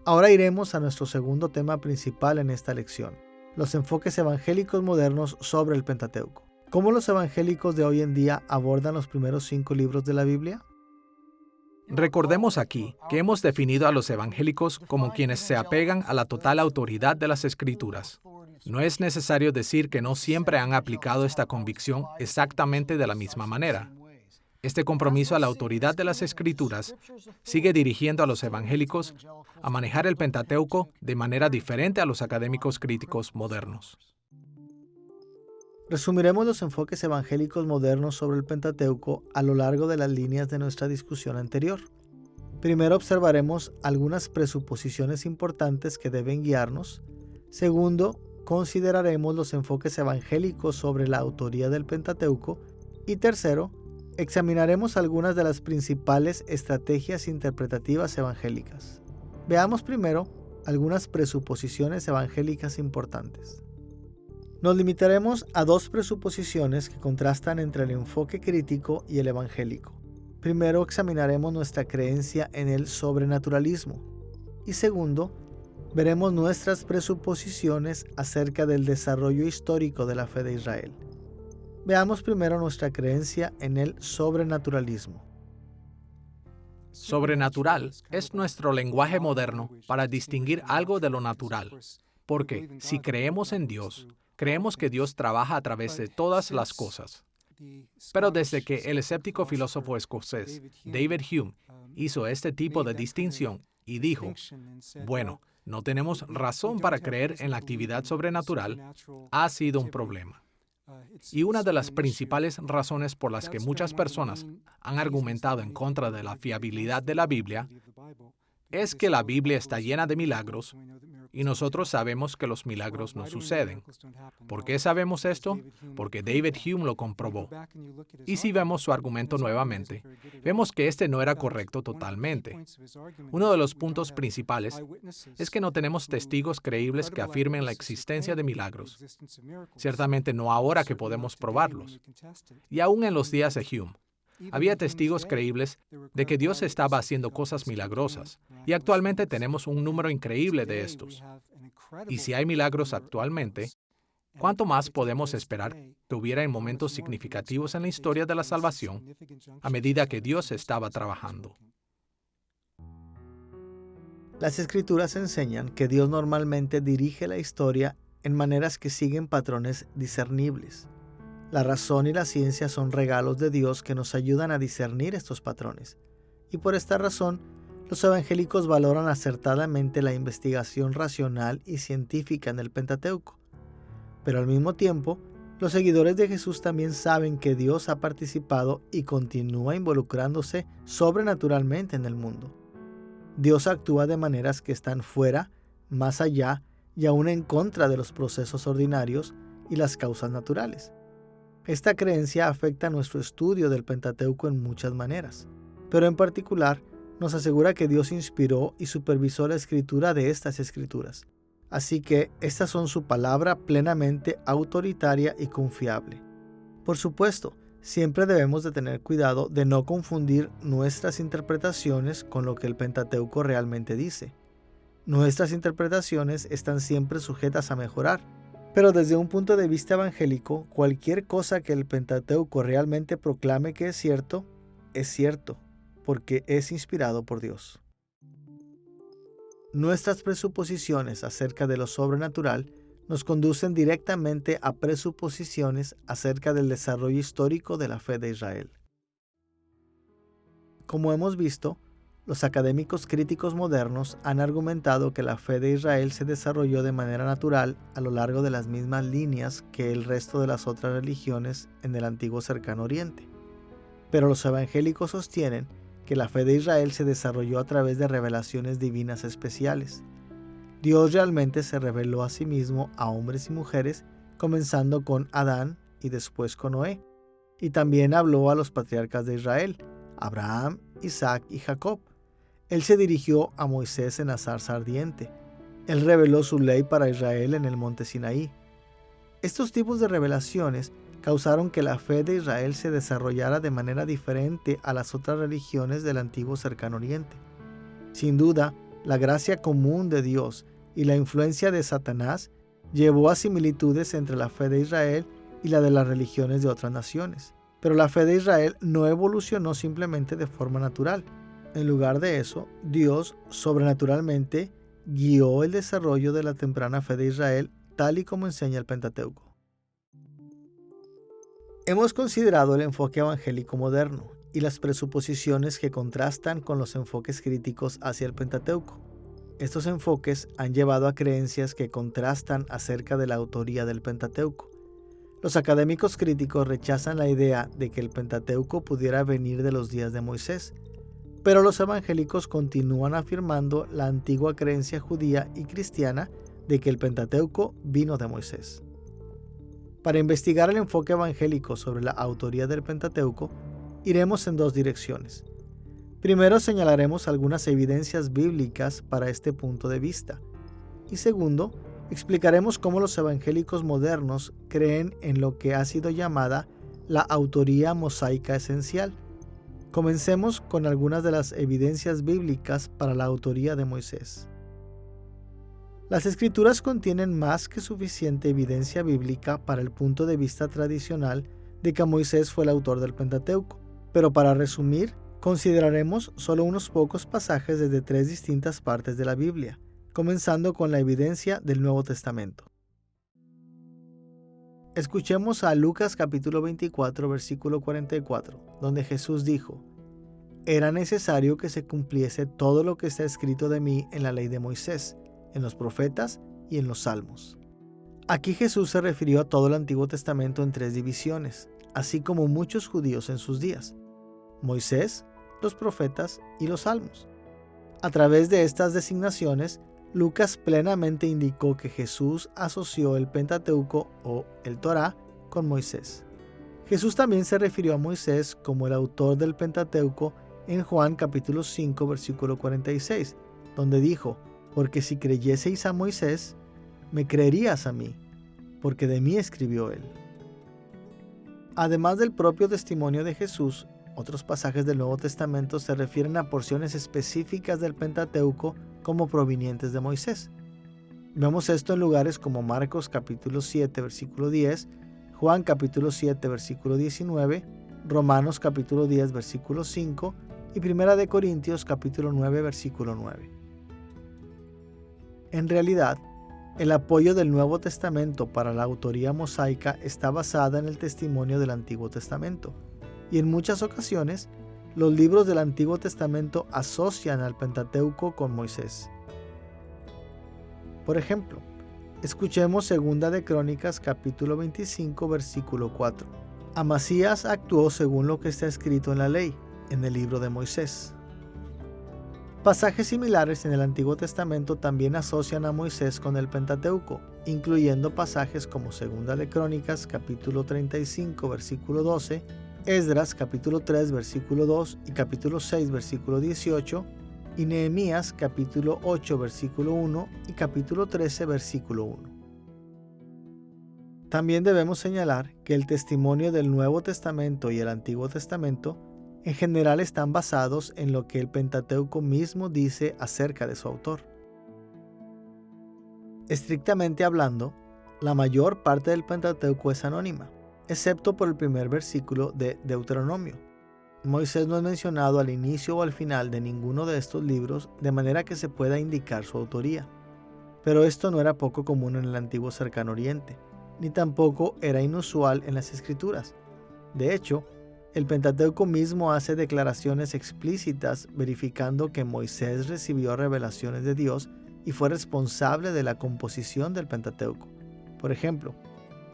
Ahora iremos a nuestro segundo tema principal en esta lección, los enfoques evangélicos modernos sobre el Pentateuco. ¿Cómo los evangélicos de hoy en día abordan los primeros 5 libros de la Biblia? Recordemos aquí que hemos definido a los evangélicos como quienes se apegan a la total autoridad de las Escrituras. No es necesario decir que no siempre han aplicado esta convicción exactamente de la misma manera. Este compromiso a la autoridad de las Escrituras sigue dirigiendo a los evangélicos a manejar el Pentateuco de manera diferente a los académicos críticos modernos. Resumiremos los enfoques evangélicos modernos sobre el Pentateuco a lo largo de las líneas de nuestra discusión anterior. Primero observaremos algunas presuposiciones importantes que deben guiarnos. Segundo, consideraremos los enfoques evangélicos sobre la autoría del Pentateuco. Y tercero, examinaremos algunas de las principales estrategias interpretativas evangélicas. Veamos primero algunas presuposiciones evangélicas importantes. Nos limitaremos a dos presuposiciones que contrastan entre el enfoque crítico y el evangélico. Primero, examinaremos nuestra creencia en el sobrenaturalismo. Y segundo, veremos nuestras presuposiciones acerca del desarrollo histórico de la fe de Israel. Veamos primero nuestra creencia en el sobrenaturalismo. Sobrenatural es nuestro lenguaje moderno para distinguir algo de lo natural, porque si creemos en Dios, creemos que Dios trabaja a través de todas las cosas. Pero desde que el escéptico filósofo escocés David Hume hizo este tipo de distinción y dijo, bueno, no tenemos razón para creer en la actividad sobrenatural, ha sido un problema. Y una de las principales razones por las que muchas personas han argumentado en contra de la fiabilidad de la Biblia es que la Biblia está llena de milagros y nosotros sabemos que los milagros no suceden. ¿Por qué sabemos esto? Porque David Hume lo comprobó. Y si vemos su argumento nuevamente, vemos que este no era correcto totalmente. Uno de los puntos principales es que no tenemos testigos creíbles que afirmen la existencia de milagros. Ciertamente no ahora que podemos probarlos. Y aún en los días de Hume, había testigos creíbles de que Dios estaba haciendo cosas milagrosas, y actualmente tenemos un número increíble de estos. Y si hay milagros actualmente, ¿cuánto más podemos esperar que hubiera en momentos significativos en la historia de la salvación a medida que Dios estaba trabajando? Las Escrituras enseñan que Dios normalmente dirige la historia en maneras que siguen patrones discernibles. La razón y la ciencia son regalos de Dios que nos ayudan a discernir estos patrones. Y por esta razón, los evangélicos valoran acertadamente la investigación racional y científica en el Pentateuco. Pero al mismo tiempo, los seguidores de Jesús también saben que Dios ha participado y continúa involucrándose sobrenaturalmente en el mundo. Dios actúa de maneras que están fuera, más allá y aún en contra de los procesos ordinarios y las causas naturales. Esta creencia afecta nuestro estudio del Pentateuco en muchas maneras, pero en particular nos asegura que Dios inspiró y supervisó la escritura de estas escrituras. Así que estas son su palabra plenamente autoritaria y confiable. Por supuesto, siempre debemos de tener cuidado de no confundir nuestras interpretaciones con lo que el Pentateuco realmente dice. Nuestras interpretaciones están siempre sujetas a mejorar. Pero desde un punto de vista evangélico, cualquier cosa que el Pentateuco realmente proclame que es cierto, porque es inspirado por Dios. Nuestras presuposiciones acerca de lo sobrenatural nos conducen directamente a presuposiciones acerca del desarrollo histórico de la fe de Israel. Como hemos visto, los académicos críticos modernos han argumentado que la fe de Israel se desarrolló de manera natural a lo largo de las mismas líneas que el resto de las otras religiones en el antiguo Cercano Oriente. Pero los evangélicos sostienen que la fe de Israel se desarrolló a través de revelaciones divinas especiales. Dios realmente se reveló a sí mismo a hombres y mujeres, comenzando con Adán y después con Noé. Y también habló a los patriarcas de Israel, Abraham, Isaac y Jacob. Él se dirigió a Moisés en la zarza ardiente. Él reveló su ley para Israel en el monte Sinaí. Estos tipos de revelaciones causaron que la fe de Israel se desarrollara de manera diferente a las otras religiones del antiguo Cercano Oriente. Sin duda, la gracia común de Dios y la influencia de Satanás llevó a similitudes entre la fe de Israel y la de las religiones de otras naciones. Pero la fe de Israel no evolucionó simplemente de forma natural. En lugar de eso, Dios sobrenaturalmente guió el desarrollo de la temprana fe de Israel, tal y como enseña el Pentateuco. Hemos considerado el enfoque evangélico moderno y las presuposiciones que contrastan con los enfoques críticos hacia el Pentateuco. Estos enfoques han llevado a creencias que contrastan acerca de la autoría del Pentateuco. Los académicos críticos rechazan la idea de que el Pentateuco pudiera venir de los días de Moisés, pero los evangélicos continúan afirmando la antigua creencia judía y cristiana de que el Pentateuco vino de Moisés. Para investigar el enfoque evangélico sobre la autoría del Pentateuco, iremos en dos direcciones. Primero, señalaremos algunas evidencias bíblicas para este punto de vista. Y segundo, Explicaremos cómo los evangélicos modernos creen en lo que ha sido llamada la autoría mosaica esencial. Comencemos con algunas de las evidencias bíblicas para la autoría de Moisés. Las Escrituras contienen más que suficiente evidencia bíblica para el punto de vista tradicional de que Moisés fue el autor del Pentateuco, pero para resumir, consideraremos solo unos pocos pasajes desde tres distintas partes de la Biblia, comenzando con la evidencia del Nuevo Testamento. Escuchemos a Lucas capítulo 24, versículo 44, donde Jesús dijo: «Era necesario que se cumpliese todo lo que está escrito de mí en la ley de Moisés, en los profetas y en los salmos». Aquí Jesús se refirió a todo el Antiguo Testamento en tres divisiones, así como muchos judíos en sus días: Moisés, los profetas y los salmos. A través de estas designaciones, Lucas plenamente indicó que Jesús asoció el Pentateuco o el Torá con Moisés. Jesús también se refirió a Moisés como el autor del Pentateuco en Juan capítulo 5 versículo 46, donde dijo: «Porque si creyeseis a Moisés, me creerías a mí, porque de mí escribió él». Además del propio testimonio de Jesús, otros pasajes del Nuevo Testamento se refieren a porciones específicas del Pentateuco como provenientes de Moisés. Vemos esto en lugares como Marcos capítulo 7 versículo 10, Juan capítulo 7 versículo 19, Romanos capítulo 10 versículo 5 y Primera de Corintios capítulo 9 versículo 9. En realidad, el apoyo del Nuevo Testamento para la autoría mosaica está basada en el testimonio del Antiguo Testamento, y en muchas ocasiones los libros del Antiguo Testamento asocian al Pentateuco con Moisés. Por ejemplo, escuchemos Segunda de Crónicas capítulo 25 versículo 4. Amasías actuó según lo que está escrito en la ley, en el libro de Moisés. Pasajes similares en el Antiguo Testamento también asocian a Moisés con el Pentateuco, incluyendo pasajes como Segunda de Crónicas capítulo 35 versículo 12, Esdras capítulo 3 versículo 2 y capítulo 6 versículo 18, y Nehemías capítulo 8 versículo 1 y capítulo 13 versículo 1. También debemos señalar que el testimonio del Nuevo Testamento y el Antiguo Testamento en general están basados en lo que el Pentateuco mismo dice acerca de su autor. Estrictamente hablando, la mayor parte del Pentateuco es anónima, excepto por el primer versículo de Deuteronomio. Moisés no es mencionado al inicio o al final de ninguno de estos libros, de manera que se pueda indicar su autoría. Pero esto no era poco común en el antiguo Cercano Oriente, ni tampoco era inusual en las Escrituras. De hecho, el Pentateuco mismo hace declaraciones explícitas verificando que Moisés recibió revelaciones de Dios y fue responsable de la composición del Pentateuco. Por ejemplo,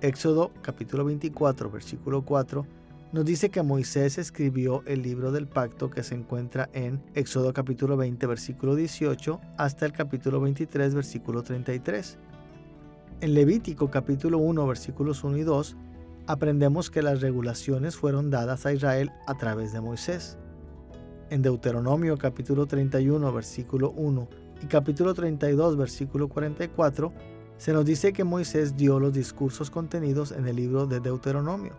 Éxodo capítulo 24 versículo 4 nos dice que Moisés escribió el libro del pacto que se encuentra en Éxodo capítulo 20 versículo 18 hasta el capítulo 23 versículo 33. En Levítico capítulo 1 versículos 1 y 2 aprendemos que las regulaciones fueron dadas a Israel a través de Moisés. En Deuteronomio capítulo 31 versículo 1 y capítulo 32 versículo 44 se nos dice que Moisés dio los discursos contenidos en el libro de Deuteronomio.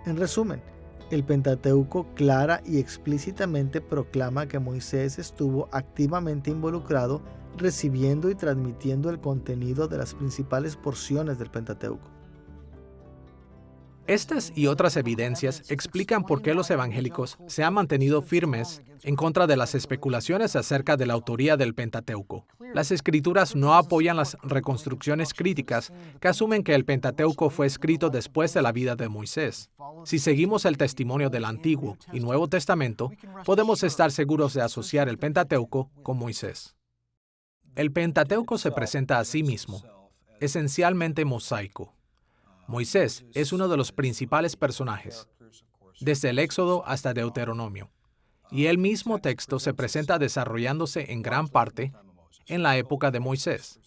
En resumen, el Pentateuco clara y explícitamente proclama que Moisés estuvo activamente involucrado recibiendo y transmitiendo el contenido de las principales porciones del Pentateuco. Estas y otras evidencias explican por qué los evangélicos se han mantenido firmes en contra de las especulaciones acerca de la autoría del Pentateuco. Las Escrituras no apoyan las reconstrucciones críticas que asumen que el Pentateuco fue escrito después de la vida de Moisés. Si seguimos el testimonio del Antiguo y Nuevo Testamento, podemos estar seguros de asociar el Pentateuco con Moisés. El Pentateuco se presenta a sí mismo, esencialmente mosaico. Moisés es uno de los principales personajes, desde el Éxodo hasta Deuteronomio, y el mismo texto se presenta desarrollándose en gran parte en la época de Moisés.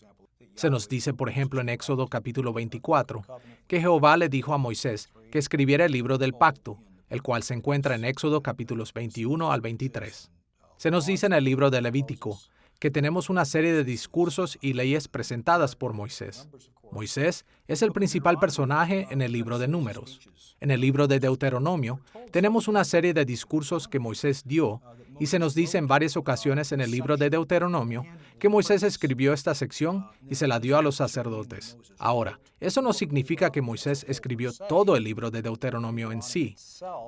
Se nos dice, por ejemplo, en Éxodo capítulo 24, que Jehová le dijo a Moisés que escribiera el libro del pacto, el cual se encuentra en Éxodo capítulos 21 al 23. Se nos dice en el libro de Levítico que tenemos una serie de discursos y leyes presentadas por Moisés. Moisés es el principal personaje en el libro de Números. En el libro de Deuteronomio tenemos una serie de discursos que Moisés dio, y se nos dice en varias ocasiones en el libro de Deuteronomio que Moisés escribió esta sección y se la dio a los sacerdotes. Ahora, eso no significa que Moisés escribió todo el libro de Deuteronomio en sí,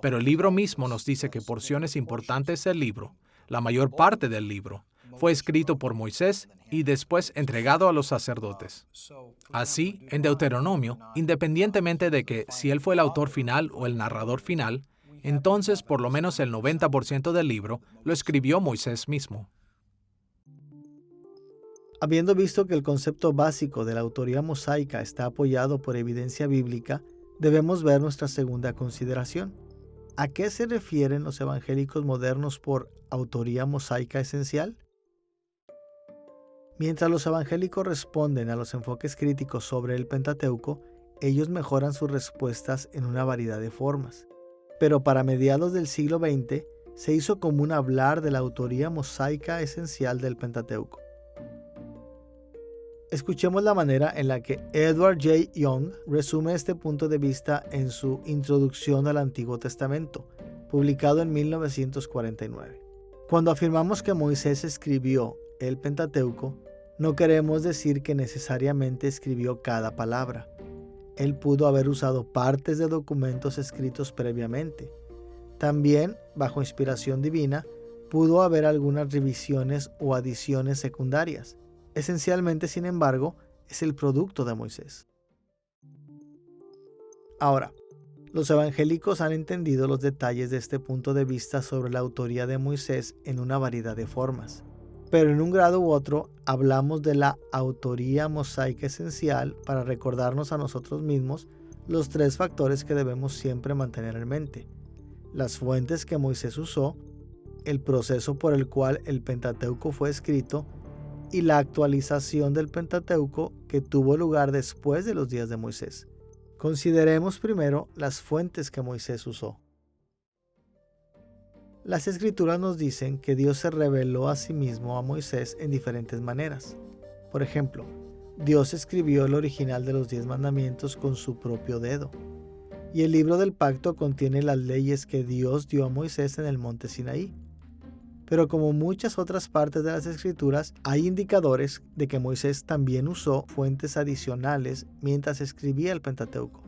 pero el libro mismo nos dice que porciones importantes del libro, la mayor parte del libro, fue escrito por Moisés y después entregado a los sacerdotes. Así, en Deuteronomio, independientemente de que si él fue el autor final o el narrador final, entonces por lo menos el 90% del libro lo escribió Moisés mismo. Habiendo visto que el concepto básico de la autoría mosaica está apoyado por evidencia bíblica, debemos ver nuestra segunda consideración. ¿A qué se refieren los evangélicos modernos por autoría mosaica esencial? Mientras los evangélicos responden a los enfoques críticos sobre el Pentateuco, ellos mejoran sus respuestas en una variedad de formas. Pero para mediados del siglo XX, se hizo común hablar de la autoría mosaica esencial del Pentateuco. Escuchemos la manera en la que Edward J. Young resume este punto de vista en su Introducción al Antiguo Testamento, publicado en 1949. Cuando afirmamos que Moisés escribió el Pentateuco, no queremos decir que necesariamente escribió cada palabra. Él pudo haber usado partes de documentos escritos previamente. También, bajo inspiración divina, pudo haber algunas revisiones o adiciones secundarias. Esencialmente, sin embargo, es el producto de Moisés. Ahora, los evangélicos han entendido los detalles de este punto de vista sobre la autoría de Moisés en una variedad de formas. Pero en un grado u otro hablamos de la autoría mosaica esencial para recordarnos a nosotros mismos los tres factores que debemos siempre mantener en mente: las fuentes que Moisés usó, el proceso por el cual el Pentateuco fue escrito y la actualización del Pentateuco que tuvo lugar después de los días de Moisés. Consideremos primero las fuentes que Moisés usó. Las Escrituras nos dicen que Dios se reveló a sí mismo a Moisés en diferentes maneras. Por ejemplo, Dios escribió el original de los 10 mandamientos con su propio dedo. Y el libro del pacto contiene las leyes que Dios dio a Moisés en el monte Sinaí. Pero como muchas otras partes de las Escrituras, hay indicadores de que Moisés también usó fuentes adicionales mientras escribía el Pentateuco.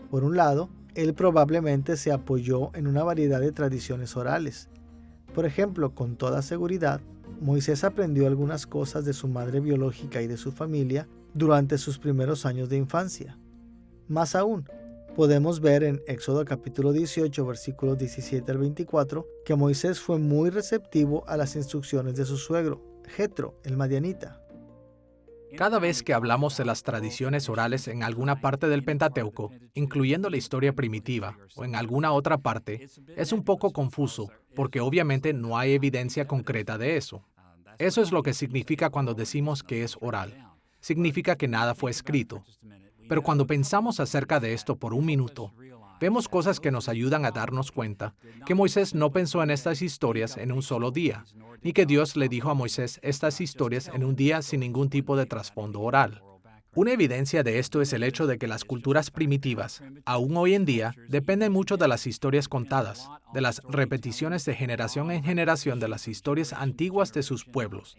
Por un lado, él probablemente se apoyó en una variedad de tradiciones orales. Por ejemplo, con toda seguridad, Moisés aprendió algunas cosas de su madre biológica y de su familia durante sus primeros años de infancia. Más aún, podemos ver en Éxodo capítulo 18, versículos 17 al 24, que Moisés fue muy receptivo a las instrucciones de su suegro, Jetro, el madianita. Cada vez que hablamos de las tradiciones orales en alguna parte del Pentateuco, incluyendo la historia primitiva o en alguna otra parte, es un poco confuso, porque obviamente no hay evidencia concreta de eso. Eso es lo que significa cuando decimos que es oral. Significa que nada fue escrito. Pero cuando pensamos acerca de esto por un minuto, vemos cosas que nos ayudan a darnos cuenta que Moisés no pensó en estas historias en un solo día, ni que Dios le dijo a Moisés estas historias en un día sin ningún tipo de trasfondo oral. Una evidencia de esto es el hecho de que las culturas primitivas, aún hoy en día, dependen mucho de las historias contadas, de las repeticiones de generación en generación de las historias antiguas de sus pueblos.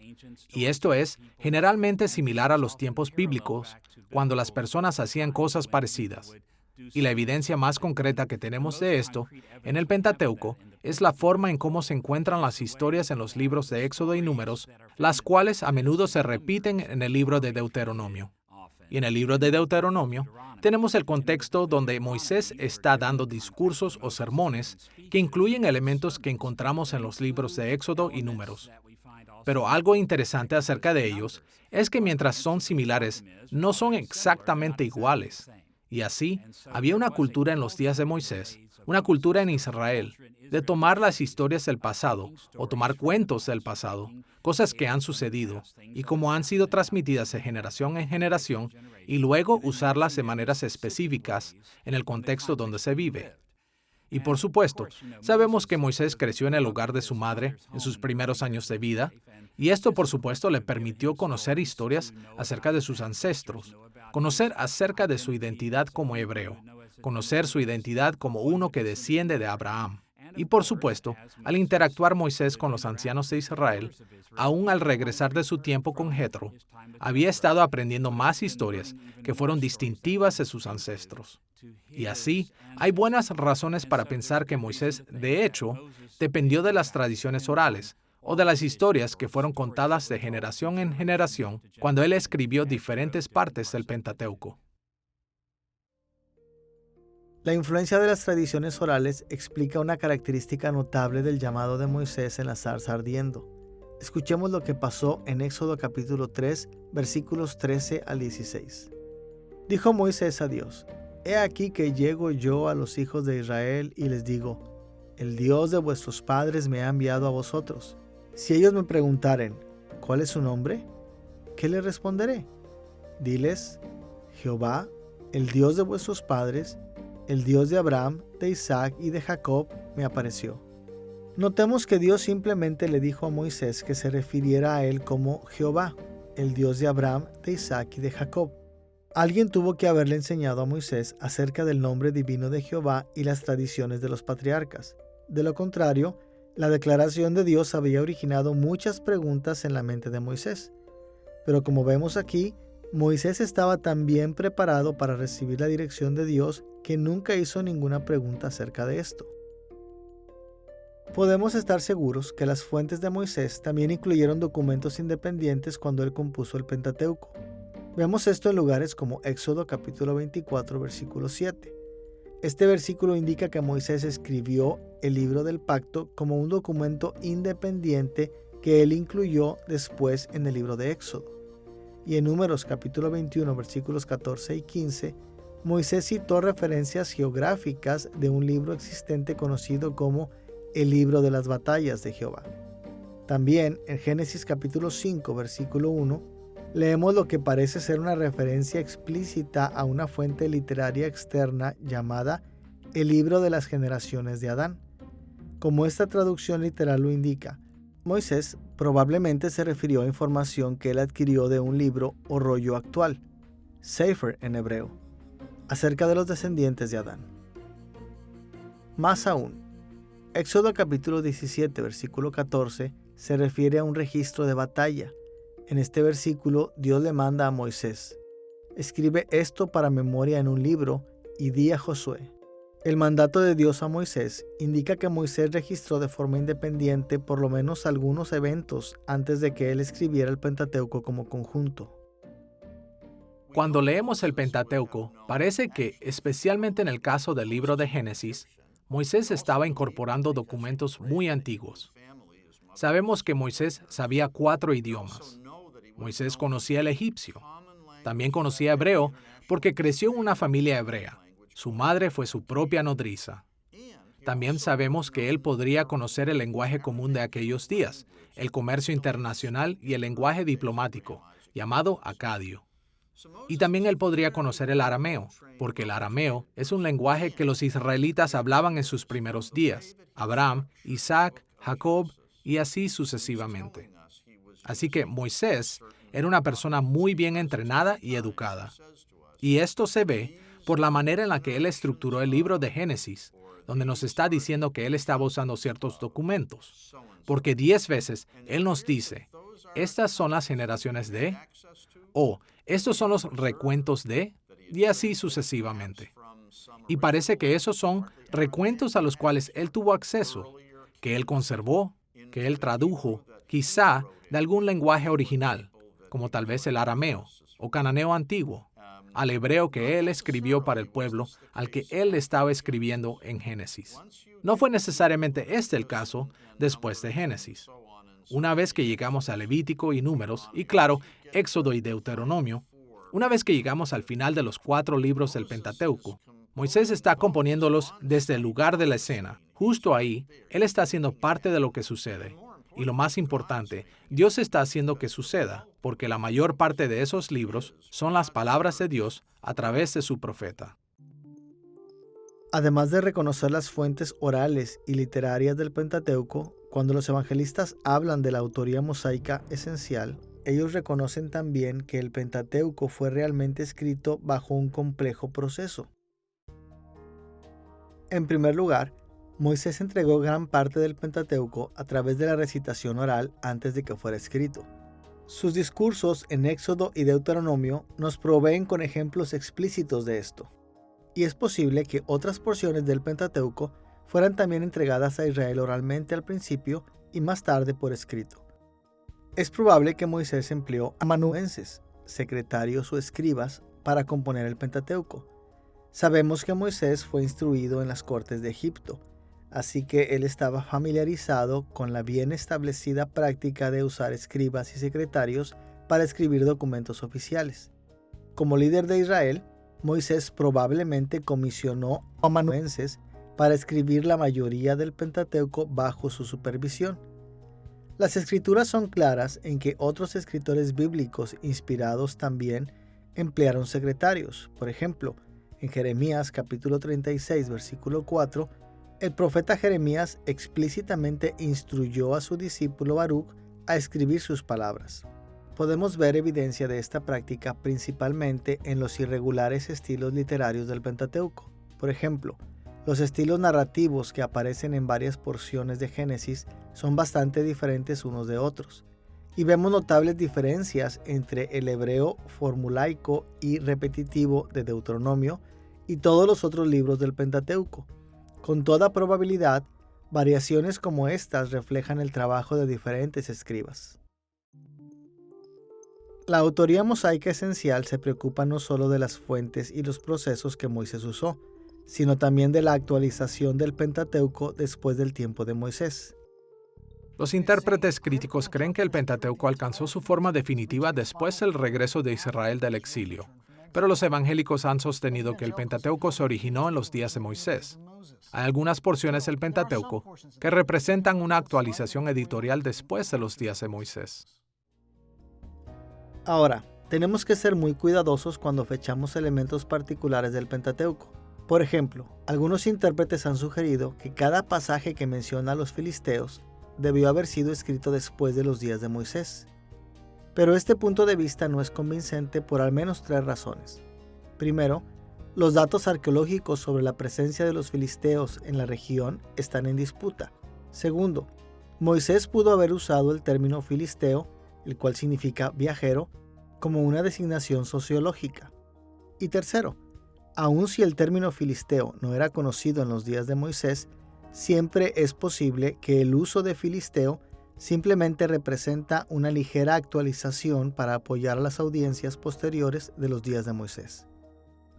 Y esto es generalmente similar a los tiempos bíblicos, cuando las personas hacían cosas parecidas. Y la evidencia más concreta que tenemos de esto en el Pentateuco es la forma en cómo se encuentran las historias en los libros de Éxodo y Números, las cuales a menudo se repiten en el libro de Deuteronomio. Y en el libro de Deuteronomio tenemos el contexto donde Moisés está dando discursos o sermones que incluyen elementos que encontramos en los libros de Éxodo y Números. Pero algo interesante acerca de ellos es que mientras son similares, no son exactamente iguales. Y así, había una cultura en los días de Moisés, una cultura en Israel, de tomar las historias del pasado o tomar cuentos del pasado, cosas que han sucedido y como han sido transmitidas de generación en generación, y luego usarlas de maneras específicas en el contexto donde se vive. Y por supuesto, sabemos que Moisés creció en el hogar de su madre en sus primeros años de vida, y esto por supuesto le permitió conocer historias acerca de sus ancestros, conocer acerca de su identidad como hebreo, conocer su identidad como uno que desciende de Abraham. Y por supuesto, al interactuar Moisés con los ancianos de Israel, aún al regresar de su tiempo con Jetro, había estado aprendiendo más historias que fueron distintivas de sus ancestros. Y así, hay buenas razones para pensar que Moisés, de hecho, dependió de las tradiciones orales o de las historias que fueron contadas de generación en generación cuando él escribió diferentes partes del Pentateuco. La influencia de las tradiciones orales explica una característica notable del llamado de Moisés en la zarza ardiendo. Escuchemos lo que pasó en Éxodo capítulo 3, versículos 13 al 16. Dijo Moisés a Dios: He aquí que llego yo a los hijos de Israel y les digo: El Dios de vuestros padres me ha enviado a vosotros. Si ellos me preguntaren: ¿cuál es su nombre?, ¿qué les responderé? Diles: Jehová, el Dios de vuestros padres, el Dios de Abraham, de Isaac y de Jacob, me apareció. Notemos que Dios simplemente le dijo a Moisés que se refiriera a él como Jehová, el Dios de Abraham, de Isaac y de Jacob. Alguien tuvo que haberle enseñado a Moisés acerca del nombre divino de Jehová y las tradiciones de los patriarcas. De lo contrario, la declaración de Dios había originado muchas preguntas en la mente de Moisés. Pero como vemos aquí, Moisés estaba tan bien preparado para recibir la dirección de Dios que nunca hizo ninguna pregunta acerca de esto. Podemos estar seguros que las fuentes de Moisés también incluyeron documentos independientes cuando él compuso el Pentateuco. Vemos esto en lugares como Éxodo capítulo 24, versículo 7. Este versículo indica que Moisés escribió el libro del pacto como un documento independiente que él incluyó después en el libro de Éxodo. Y en Números capítulo 21, versículos 14 y 15, Moisés citó referencias geográficas de un libro existente conocido como el libro de las batallas de Jehová. También en Génesis capítulo 5, versículo 1, leemos lo que parece ser una referencia explícita a una fuente literaria externa llamada el libro de las generaciones de Adán. Como esta traducción literal lo indica, Moisés probablemente se refirió a información que él adquirió de un libro o rollo actual, Sefer en hebreo, acerca de los descendientes de Adán. Más aún, Éxodo capítulo 17, versículo 14, se refiere a un registro de batalla. En este versículo, Dios le manda a Moisés: escribe esto para memoria en un libro y di a Josué. El mandato de Dios a Moisés indica que Moisés registró de forma independiente por lo menos algunos eventos antes de que él escribiera el Pentateuco como conjunto. Cuando leemos el Pentateuco, parece que, especialmente en el caso del libro de Génesis, Moisés estaba incorporando documentos muy antiguos. Sabemos que Moisés sabía 4 idiomas. Moisés conocía el egipcio. También conocía hebreo porque creció en una familia hebrea. Su madre fue su propia nodriza. También sabemos que él podría conocer el lenguaje común de aquellos días, el comercio internacional y el lenguaje diplomático, llamado acadio. Y también él podría conocer el arameo, porque el arameo es un lenguaje que los israelitas hablaban en sus primeros días: Abraham, Isaac, Jacob y así sucesivamente. Así que Moisés era una persona muy bien entrenada y educada. Y esto se ve por la manera en la que él estructuró el libro de Génesis, donde nos está diciendo que él estaba usando ciertos documentos. Porque 10 veces él nos dice: estas son las generaciones de, o estos son los recuentos de, y así sucesivamente. Y parece que esos son recuentos a los cuales él tuvo acceso, que él conservó, que él tradujo, quizá de algún lenguaje original, como tal vez el arameo o cananeo antiguo, al hebreo que él escribió para el pueblo al que él estaba escribiendo en Génesis. No fue necesariamente este el caso después de Génesis. Una vez que llegamos a Levítico y Números, y claro, Éxodo y Deuteronomio, una vez que llegamos al final de los 4 libros del Pentateuco, Moisés está componiéndolos desde el lugar de la escena. Justo ahí, él está haciendo parte de lo que sucede. Y lo más importante, Dios está haciendo que suceda, porque la mayor parte de esos libros son las palabras de Dios a través de su profeta. Además de reconocer las fuentes orales y literarias del Pentateuco, cuando los evangelistas hablan de la autoría mosaica esencial, ellos reconocen también que el Pentateuco fue realmente escrito bajo un complejo proceso. En primer lugar, Moisés entregó gran parte del Pentateuco a través de la recitación oral antes de que fuera escrito. Sus discursos en Éxodo y Deuteronomio nos proveen con ejemplos explícitos de esto. Y es posible que otras porciones del Pentateuco fueran también entregadas a Israel oralmente al principio y más tarde por escrito. Es probable que Moisés empleó amanuenses, secretarios o escribas, para componer el Pentateuco. Sabemos que Moisés fue instruido en las cortes de Egipto, así que él estaba familiarizado con la bien establecida práctica de usar escribas y secretarios para escribir documentos oficiales. Como líder de Israel, Moisés probablemente comisionó amanuenses para escribir la mayoría del Pentateuco bajo su supervisión. Las escrituras son claras en que otros escritores bíblicos inspirados también emplearon secretarios. Por ejemplo, en Jeremías capítulo 36, versículo 4, el profeta Jeremías explícitamente instruyó a su discípulo Baruc a escribir sus palabras. Podemos ver evidencia de esta práctica principalmente en los irregulares estilos literarios del Pentateuco. Por ejemplo, los estilos narrativos que aparecen en varias porciones de Génesis son bastante diferentes unos de otros, y vemos notables diferencias entre el hebreo formulaico y repetitivo de Deuteronomio y todos los otros libros del Pentateuco. Con toda probabilidad, variaciones como estas reflejan el trabajo de diferentes escribas. La autoría mosaica esencial se preocupa no solo de las fuentes y los procesos que Moisés usó, sino también de la actualización del Pentateuco después del tiempo de Moisés. Los intérpretes críticos creen que el Pentateuco alcanzó su forma definitiva después del regreso de Israel del exilio, pero los evangélicos han sostenido que el Pentateuco se originó en los días de Moisés. Hay algunas porciones del Pentateuco que representan una actualización editorial después de los días de Moisés. Ahora, tenemos que ser muy cuidadosos cuando fechamos elementos particulares del Pentateuco. Por ejemplo, algunos intérpretes han sugerido que cada pasaje que menciona a los filisteos debió haber sido escrito después de los días de Moisés. Pero este punto de vista no es convincente por al menos 3 razones. Primero, los datos arqueológicos sobre la presencia de los filisteos en la región están en disputa. Segundo, Moisés pudo haber usado el término filisteo, el cual significa viajero, como una designación sociológica. Y tercero, aun si el término filisteo no era conocido en los días de Moisés, siempre es posible que el uso de filisteo simplemente representa una ligera actualización para apoyar a las audiencias posteriores de los días de Moisés.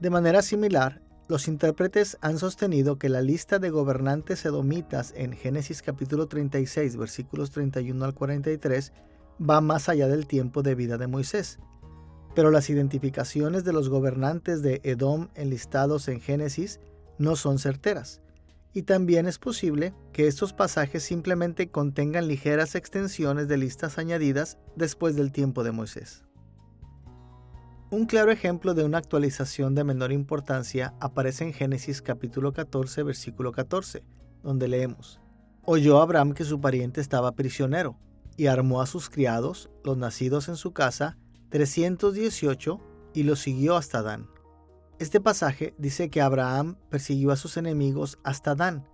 De manera similar, los intérpretes han sostenido que la lista de gobernantes edomitas en Génesis capítulo 36, versículos 31 al 43, va más allá del tiempo de vida de Moisés. Pero las identificaciones de los gobernantes de Edom enlistados en Génesis no son certeras. Y también es posible que estos pasajes simplemente contengan ligeras extensiones de listas añadidas después del tiempo de Moisés. Un claro ejemplo de una actualización de menor importancia aparece en Génesis capítulo 14, versículo 14, donde leemos: «Oyó Abraham que su pariente estaba prisionero, y armó a sus criados, los nacidos en su casa, 318, y los siguió hasta Dan». Este pasaje dice que Abraham persiguió a sus enemigos hasta Dan,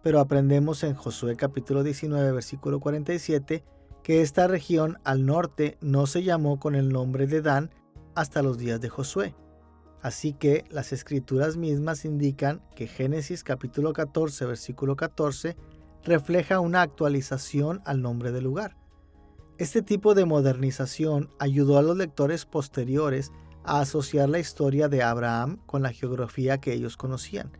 pero aprendemos en Josué capítulo 19, versículo 47, que esta región al norte no se llamó con el nombre de Dan hasta los días de Josué. Así que las escrituras mismas indican que Génesis capítulo 14, versículo 14, refleja una actualización al nombre del lugar. Este tipo de modernización ayudó a los lectores posteriores a asociar la historia de Abraham con la geografía que ellos conocían.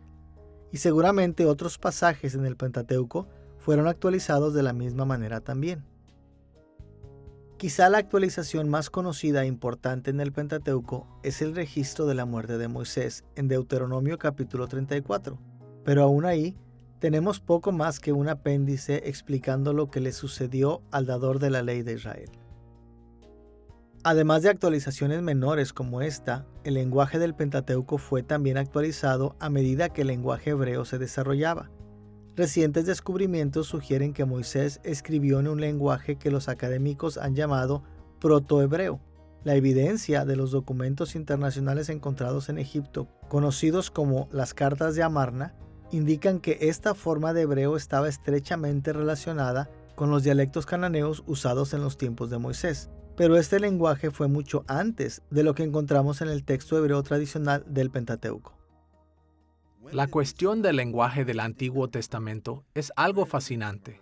Y seguramente otros pasajes en el Pentateuco fueron actualizados de la misma manera también. Quizá la actualización más conocida e importante en el Pentateuco es el registro de la muerte de Moisés en Deuteronomio capítulo 34, pero aún ahí tenemos poco más que un apéndice explicando lo que le sucedió al dador de la ley de Israel. Además de actualizaciones menores como esta, el lenguaje del Pentateuco fue también actualizado a medida que el lenguaje hebreo se desarrollaba. Recientes descubrimientos sugieren que Moisés escribió en un lenguaje que los académicos han llamado protohebreo. La evidencia de los documentos internacionales encontrados en Egipto, conocidos como las cartas de Amarna, indican que esta forma de hebreo estaba estrechamente relacionada con los dialectos cananeos usados en los tiempos de Moisés. Pero este lenguaje fue mucho antes de lo que encontramos en el texto hebreo tradicional del Pentateuco. La cuestión del lenguaje del Antiguo Testamento es algo fascinante.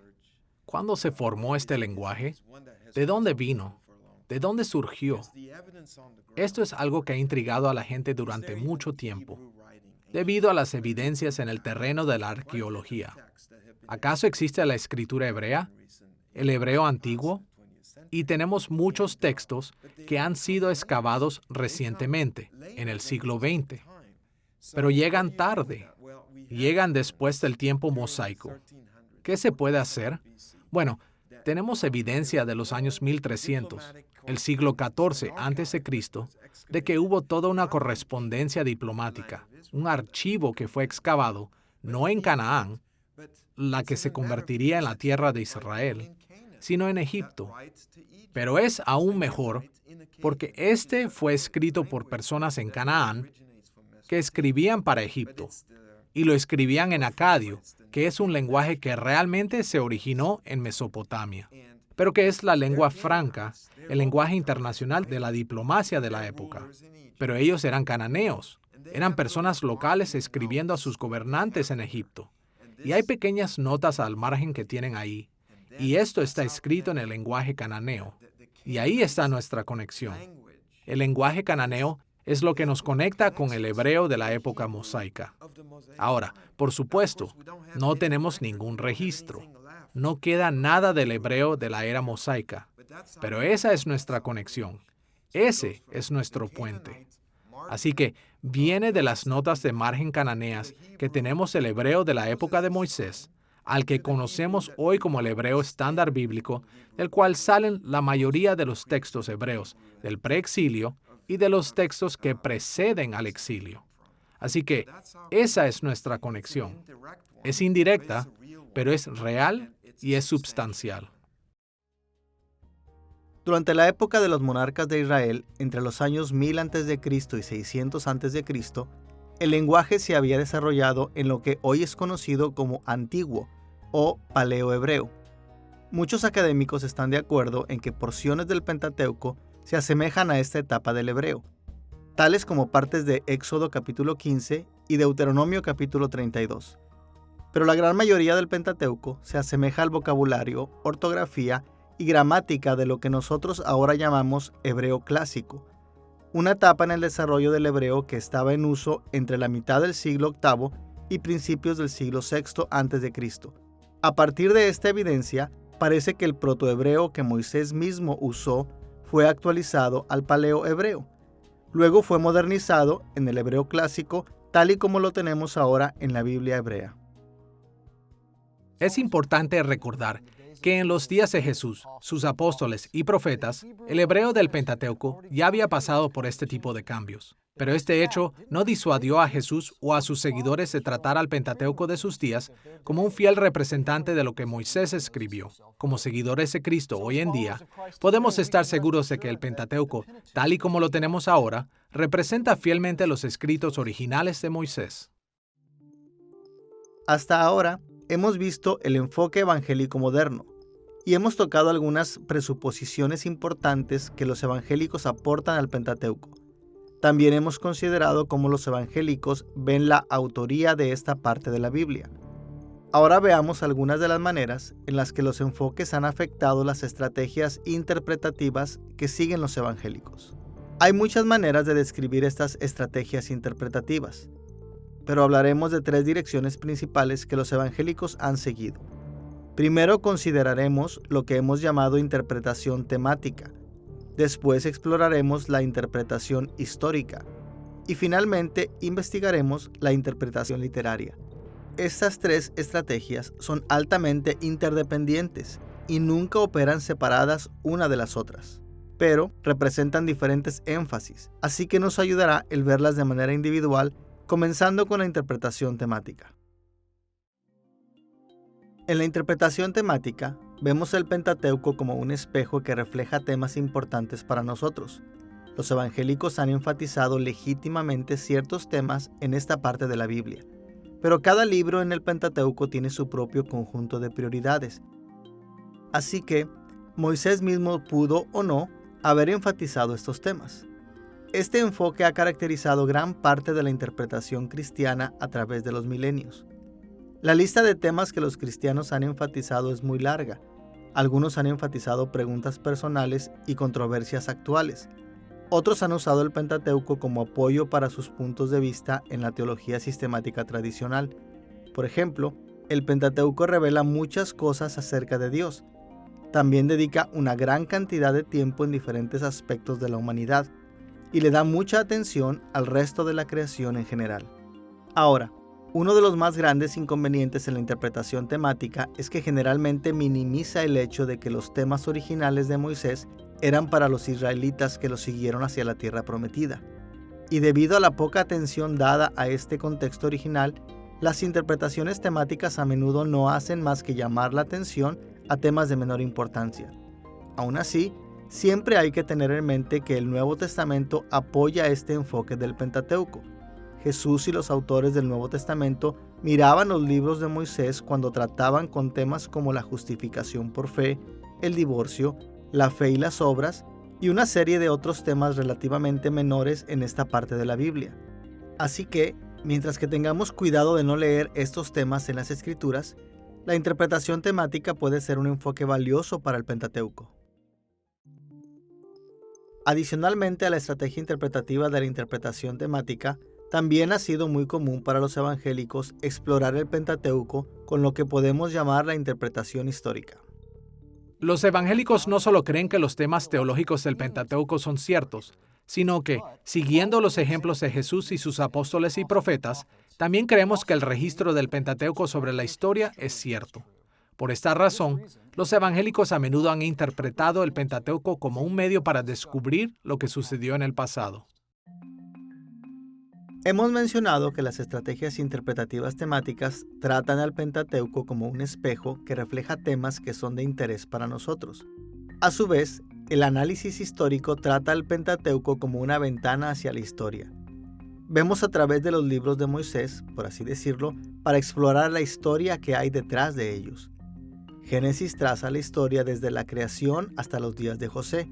¿Cuándo se formó este lenguaje? ¿De dónde vino? ¿De dónde surgió? Esto es algo que ha intrigado a la gente durante mucho tiempo, debido a las evidencias en el terreno de la arqueología. ¿Acaso existe la escritura hebrea? ¿El hebreo antiguo? Y tenemos muchos textos que han sido excavados recientemente, en el siglo XX. Pero llegan tarde. Llegan después del tiempo mosaico. ¿Qué se puede hacer? Bueno, tenemos evidencia de los años 1300, el siglo XIV a.C., de que hubo toda una correspondencia diplomática, un archivo que fue excavado, no en Canaán, la que se convertiría en la tierra de Israel, sino en Egipto. Pero es aún mejor porque este fue escrito por personas en Canaán que escribían para Egipto, y lo escribían en acadio, que es un lenguaje que realmente se originó en Mesopotamia, pero que es la lengua franca, el lenguaje internacional de la diplomacia de la época. Pero ellos eran cananeos, eran personas locales escribiendo a sus gobernantes en Egipto. Y hay pequeñas notas al margen que tienen ahí, y esto está escrito en el lenguaje cananeo. Y ahí está nuestra conexión. El lenguaje cananeo es lo que nos conecta con el hebreo de la época mosaica. Ahora, por supuesto, no tenemos ningún registro. No queda nada del hebreo de la era mosaica. Pero esa es nuestra conexión. Ese es nuestro puente. Así que viene de las notas de margen cananeas que tenemos el hebreo de la época de Moisés, al que conocemos hoy como el hebreo estándar bíblico, del cual salen la mayoría de los textos hebreos del preexilio y de los textos que preceden al exilio. Así que esa es nuestra conexión. Es indirecta, pero es real y es substancial. Durante la época de los monarcas de Israel, entre los años 1000 a.C. y 600 a.C., el lenguaje se había desarrollado en lo que hoy es conocido como antiguo o paleohebreo. Muchos académicos están de acuerdo en que porciones del Pentateuco se asemejan a esta etapa del hebreo, tales como partes de Éxodo capítulo 15 y Deuteronomio capítulo 32. Pero la gran mayoría del Pentateuco se asemeja al vocabulario, ortografía y gramática de lo que nosotros ahora llamamos hebreo clásico, una etapa en el desarrollo del hebreo que estaba en uso entre la mitad del siglo VIII y principios del siglo VI a.C. A partir de esta evidencia, parece que el protohebreo que Moisés mismo usó fue actualizado al paleohebreo. Luego fue modernizado en el hebreo clásico, tal y como lo tenemos ahora en la Biblia hebrea. Es importante recordar que en los días de Jesús, sus apóstoles y profetas, el hebreo del Pentateuco ya había pasado por este tipo de cambios. Pero este hecho no disuadió a Jesús o a sus seguidores de tratar al Pentateuco de sus días como un fiel representante de lo que Moisés escribió. Como seguidores de Cristo hoy en día, podemos estar seguros de que el Pentateuco, tal y como lo tenemos ahora, representa fielmente los escritos originales de Moisés. Hasta ahora, hemos visto el enfoque evangélico moderno y hemos tocado algunas presuposiciones importantes que los evangélicos aportan al Pentateuco. También hemos considerado cómo los evangélicos ven la autoría de esta parte de la Biblia. Ahora veamos algunas de las maneras en las que los enfoques han afectado las estrategias interpretativas que siguen los evangélicos. Hay muchas maneras de describir estas estrategias interpretativas, pero hablaremos de 3 direcciones principales que los evangélicos han seguido. Primero consideraremos lo que hemos llamado interpretación temática. Después exploraremos la interpretación histórica. Y finalmente investigaremos la interpretación literaria. Estas 3 estrategias son altamente interdependientes y nunca operan separadas una de las otras. pero representan diferentes énfasis, así que nos ayudará el verlas de manera individual, comenzando con la interpretación temática. En la interpretación temática, vemos el Pentateuco como un espejo que refleja temas importantes para nosotros. Los evangélicos han enfatizado legítimamente ciertos temas en esta parte de la Biblia, pero cada libro en el Pentateuco tiene su propio conjunto de prioridades. Así que Moisés mismo pudo o no haber enfatizado estos temas. Este enfoque ha caracterizado gran parte de la interpretación cristiana a través de los milenios. La lista de temas que los cristianos han enfatizado es muy larga. Algunos han enfatizado preguntas personales y controversias actuales. Otros han usado el Pentateuco como apoyo para sus puntos de vista en la teología sistemática tradicional. Por ejemplo, el Pentateuco revela muchas cosas acerca de Dios. También dedica una gran cantidad de tiempo en diferentes aspectos de la humanidad y le da mucha atención al resto de la creación en general. Ahora, uno de los más grandes inconvenientes en la interpretación temática es que generalmente minimiza el hecho de que los temas originales de Moisés eran para los israelitas que lo siguieron hacia la tierra prometida. Y debido a la poca atención dada a este contexto original, las interpretaciones temáticas a menudo no hacen más que llamar la atención a temas de menor importancia. Aún así, siempre hay que tener en mente que el Nuevo Testamento apoya este enfoque del Pentateuco. Jesús y los autores del Nuevo Testamento miraban los libros de Moisés cuando trataban con temas como la justificación por fe, el divorcio, la fe y las obras, y una serie de otros temas relativamente menores en esta parte de la Biblia. Así que, mientras que tengamos cuidado de no leer estos temas en las Escrituras, la interpretación temática puede ser un enfoque valioso para el Pentateuco. Adicionalmente a la estrategia interpretativa de la interpretación temática, también ha sido muy común para los evangélicos explorar el Pentateuco con lo que podemos llamar la interpretación histórica. Los evangélicos no solo creen que los temas teológicos del Pentateuco son ciertos, sino que, siguiendo los ejemplos de Jesús y sus apóstoles y profetas, también creemos que el registro del Pentateuco sobre la historia es cierto. Por esta razón, los evangélicos a menudo han interpretado el Pentateuco como un medio para descubrir lo que sucedió en el pasado. Hemos mencionado que las estrategias interpretativas temáticas tratan al Pentateuco como un espejo que refleja temas que son de interés para nosotros. A su vez, el análisis histórico trata al Pentateuco como una ventana hacia la historia. Vemos a través de los libros de Moisés, por así decirlo, para explorar la historia que hay detrás de ellos. Génesis traza la historia desde la creación hasta los días de José.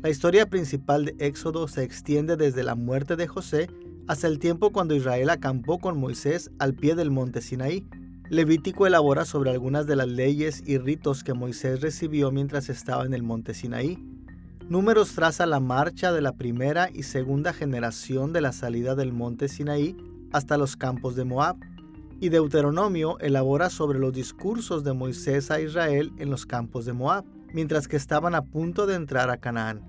La historia principal de Éxodo se extiende desde la muerte de José hasta el tiempo cuando Israel acampó con Moisés al pie del monte Sinaí. Levítico elabora sobre algunas de las leyes y ritos que Moisés recibió mientras estaba en el monte Sinaí. Números traza la marcha de la primera y segunda generación de la salida del monte Sinaí hasta los campos de Moab. Y Deuteronomio elabora sobre los discursos de Moisés a Israel en los campos de Moab, mientras que estaban a punto de entrar a Canaán.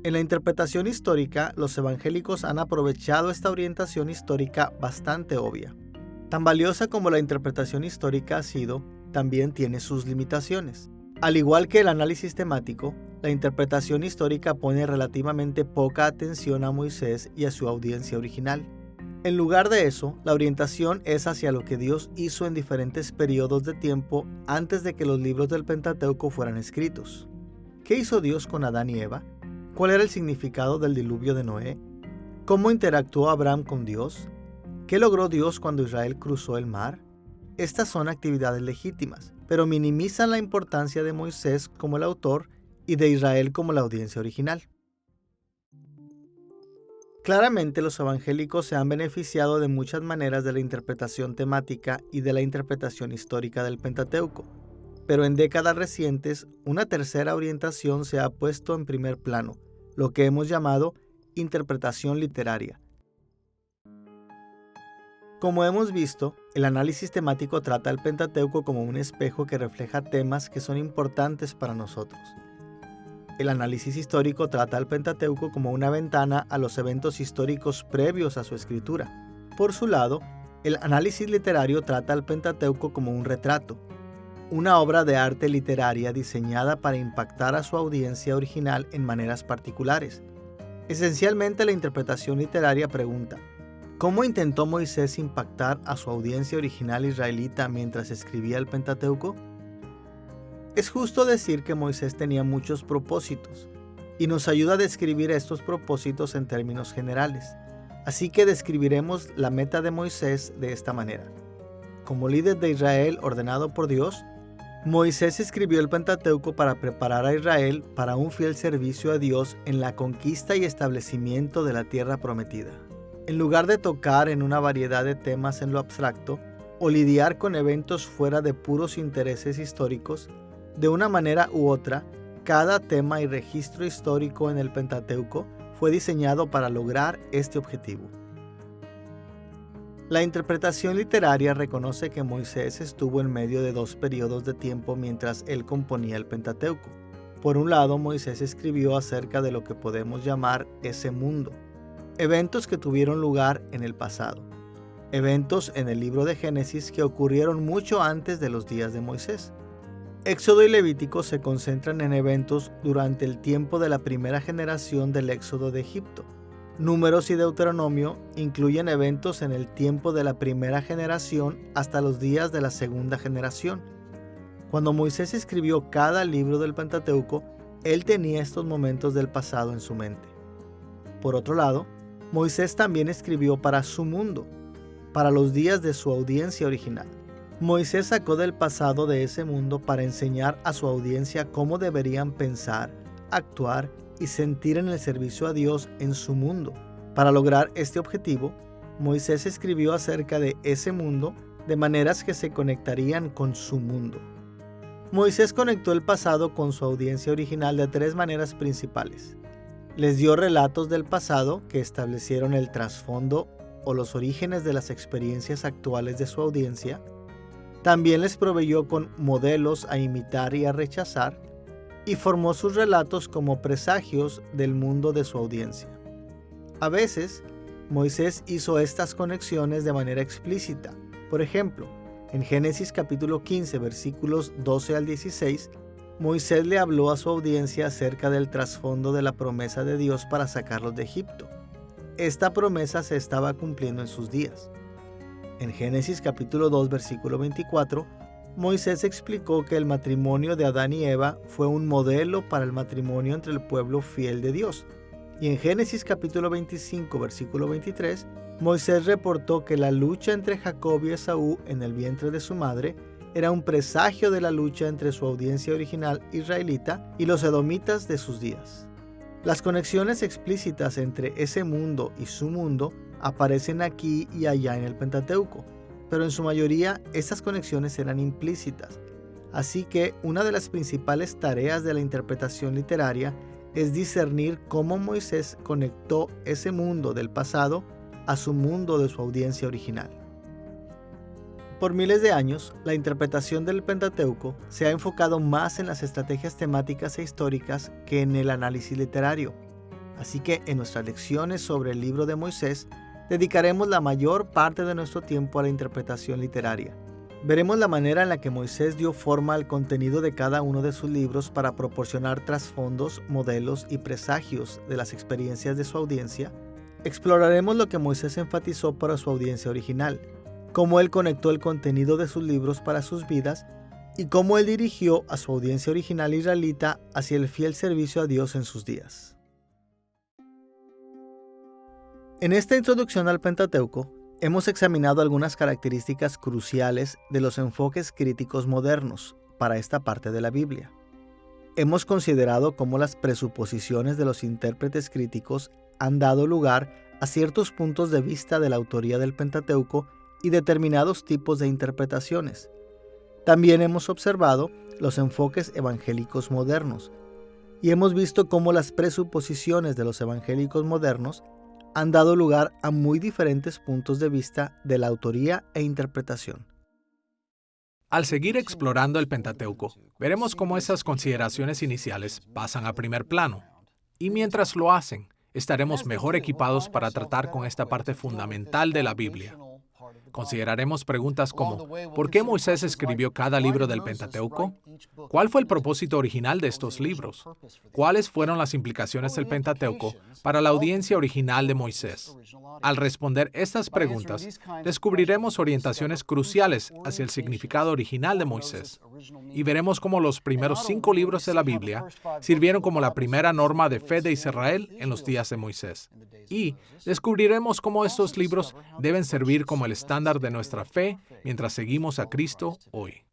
En la interpretación histórica, los evangélicos han aprovechado esta orientación histórica bastante obvia. Tan valiosa como la interpretación histórica ha sido, también tiene sus limitaciones. Al igual que el análisis temático, la interpretación histórica pone relativamente poca atención a Moisés y a su audiencia original. En lugar de eso, la orientación es hacia lo que Dios hizo en diferentes periodos de tiempo antes de que los libros del Pentateuco fueran escritos. ¿Qué hizo Dios con Adán y Eva? ¿Cuál era el significado del diluvio de Noé? ¿Cómo interactuó Abraham con Dios? ¿Qué logró Dios cuando Israel cruzó el mar? Estas son actividades legítimas, pero minimizan la importancia de Moisés como el autor y de Israel como la audiencia original. Claramente los evangélicos se han beneficiado de muchas maneras de la interpretación temática y de la interpretación histórica del Pentateuco, pero en décadas recientes una tercera orientación se ha puesto en primer plano, lo que hemos llamado interpretación literaria. Como hemos visto, el análisis temático trata al Pentateuco como un espejo que refleja temas que son importantes para nosotros. El análisis histórico trata al Pentateuco como una ventana a los eventos históricos previos a su escritura. Por su lado, el análisis literario trata al Pentateuco como un retrato. una obra de arte literaria diseñada para impactar a su audiencia original en maneras particulares. Esencialmente, la interpretación literaria pregunta: ¿cómo intentó Moisés impactar a su audiencia original israelita mientras escribía el Pentateuco? Es justo decir que Moisés tenía muchos propósitos, y nos ayuda a describir estos propósitos en términos generales. Así que describiremos la meta de Moisés de esta manera. Como líder de Israel ordenado por Dios, Moisés escribió el Pentateuco para preparar a Israel para un fiel servicio a Dios en la conquista y establecimiento de la tierra prometida. En lugar de tocar en una variedad de temas en lo abstracto o lidiar con eventos fuera de puros intereses históricos, de una manera u otra, cada tema y registro histórico en el Pentateuco fue diseñado para lograr este objetivo. La interpretación literaria reconoce que Moisés estuvo en medio de dos periodos de tiempo mientras él componía el Pentateuco. Por un lado, Moisés escribió acerca de lo que podemos llamar ese mundo, eventos que tuvieron lugar en el pasado, eventos en el libro de Génesis que ocurrieron mucho antes de los días de Moisés. Éxodo y Levítico se concentran en eventos durante el tiempo de la primera generación del éxodo de Egipto. Números y Deuteronomio incluyen eventos en el tiempo de la primera generación hasta los días de la segunda generación. Cuando Moisés escribió cada libro del Pentateuco, él tenía estos momentos del pasado en su mente. Por otro lado, Moisés también escribió para su mundo, para los días de su audiencia original. Moisés sacó del pasado de ese mundo para enseñar a su audiencia cómo deberían pensar, actuar y sentir en el servicio a Dios en su mundo. Para lograr este objetivo, Moisés escribió acerca de ese mundo de maneras que se conectarían con su mundo. Moisés conectó el pasado con su audiencia original de tres maneras principales. Les dio relatos del pasado que establecieron el trasfondo o los orígenes de las experiencias actuales de su audiencia. También les proveyó con modelos a imitar y a rechazar, y formó sus relatos como presagios del mundo de su audiencia. A veces, Moisés hizo estas conexiones de manera explícita. Por ejemplo, en Génesis capítulo 15, versículos 12 al 16, Moisés le habló a su audiencia acerca del trasfondo de la promesa de Dios para sacarlos de Egipto. Esta promesa se estaba cumpliendo en sus días. En Génesis capítulo 2, versículo 24, Moisés explicó que el matrimonio de Adán y Eva fue un modelo para el matrimonio entre el pueblo fiel de Dios. Y en Génesis capítulo 25, versículo 23, Moisés reportó que la lucha entre Jacob y Esaú en el vientre de su madre era un presagio de la lucha entre su audiencia original israelita y los edomitas de sus días. Las conexiones explícitas entre ese mundo y su mundo aparecen aquí y allá en el Pentateuco, pero en su mayoría estas conexiones eran implícitas. Así que una de las principales tareas de la interpretación literaria es discernir cómo Moisés conectó ese mundo del pasado a su mundo de su audiencia original. Por miles de años, la interpretación del Pentateuco se ha enfocado más en las estrategias temáticas e históricas que en el análisis literario. Así que en nuestras lecciones sobre el libro de Moisés, dedicaremos la mayor parte de nuestro tiempo a la interpretación literaria. Veremos la manera en la que Moisés dio forma al contenido de cada uno de sus libros para proporcionar trasfondos, modelos y presagios de las experiencias de su audiencia. Exploraremos lo que Moisés enfatizó para su audiencia original, cómo él conectó el contenido de sus libros para sus vidas y cómo él dirigió a su audiencia original israelita hacia el fiel servicio a Dios en sus días. En esta introducción al Pentateuco, hemos examinado algunas características cruciales de los enfoques críticos modernos para esta parte de la Biblia. Hemos considerado cómo las presuposiciones de los intérpretes críticos han dado lugar a ciertos puntos de vista de la autoría del Pentateuco y determinados tipos de interpretaciones. También hemos observado los enfoques evangélicos modernos y hemos visto cómo las presuposiciones de los evangélicos modernos han dado lugar a muy diferentes puntos de vista de la autoría e interpretación. Al seguir explorando el Pentateuco, veremos cómo esas consideraciones iniciales pasan a primer plano. Y mientras lo hacen, estaremos mejor equipados para tratar con esta parte fundamental de la Biblia. Consideraremos preguntas como, ¿por qué Moisés escribió cada libro del Pentateuco? ¿Cuál fue el propósito original de estos libros? ¿Cuáles fueron las implicaciones del Pentateuco para la audiencia original de Moisés? Al responder estas preguntas, descubriremos orientaciones cruciales hacia el significado original de Moisés y veremos cómo los primeros 5 libros de la Biblia sirvieron como la primera norma de fe de Israel en los días de Moisés. Y descubriremos cómo estos libros deben servir como el estándar de nuestra fe mientras seguimos a Cristo hoy.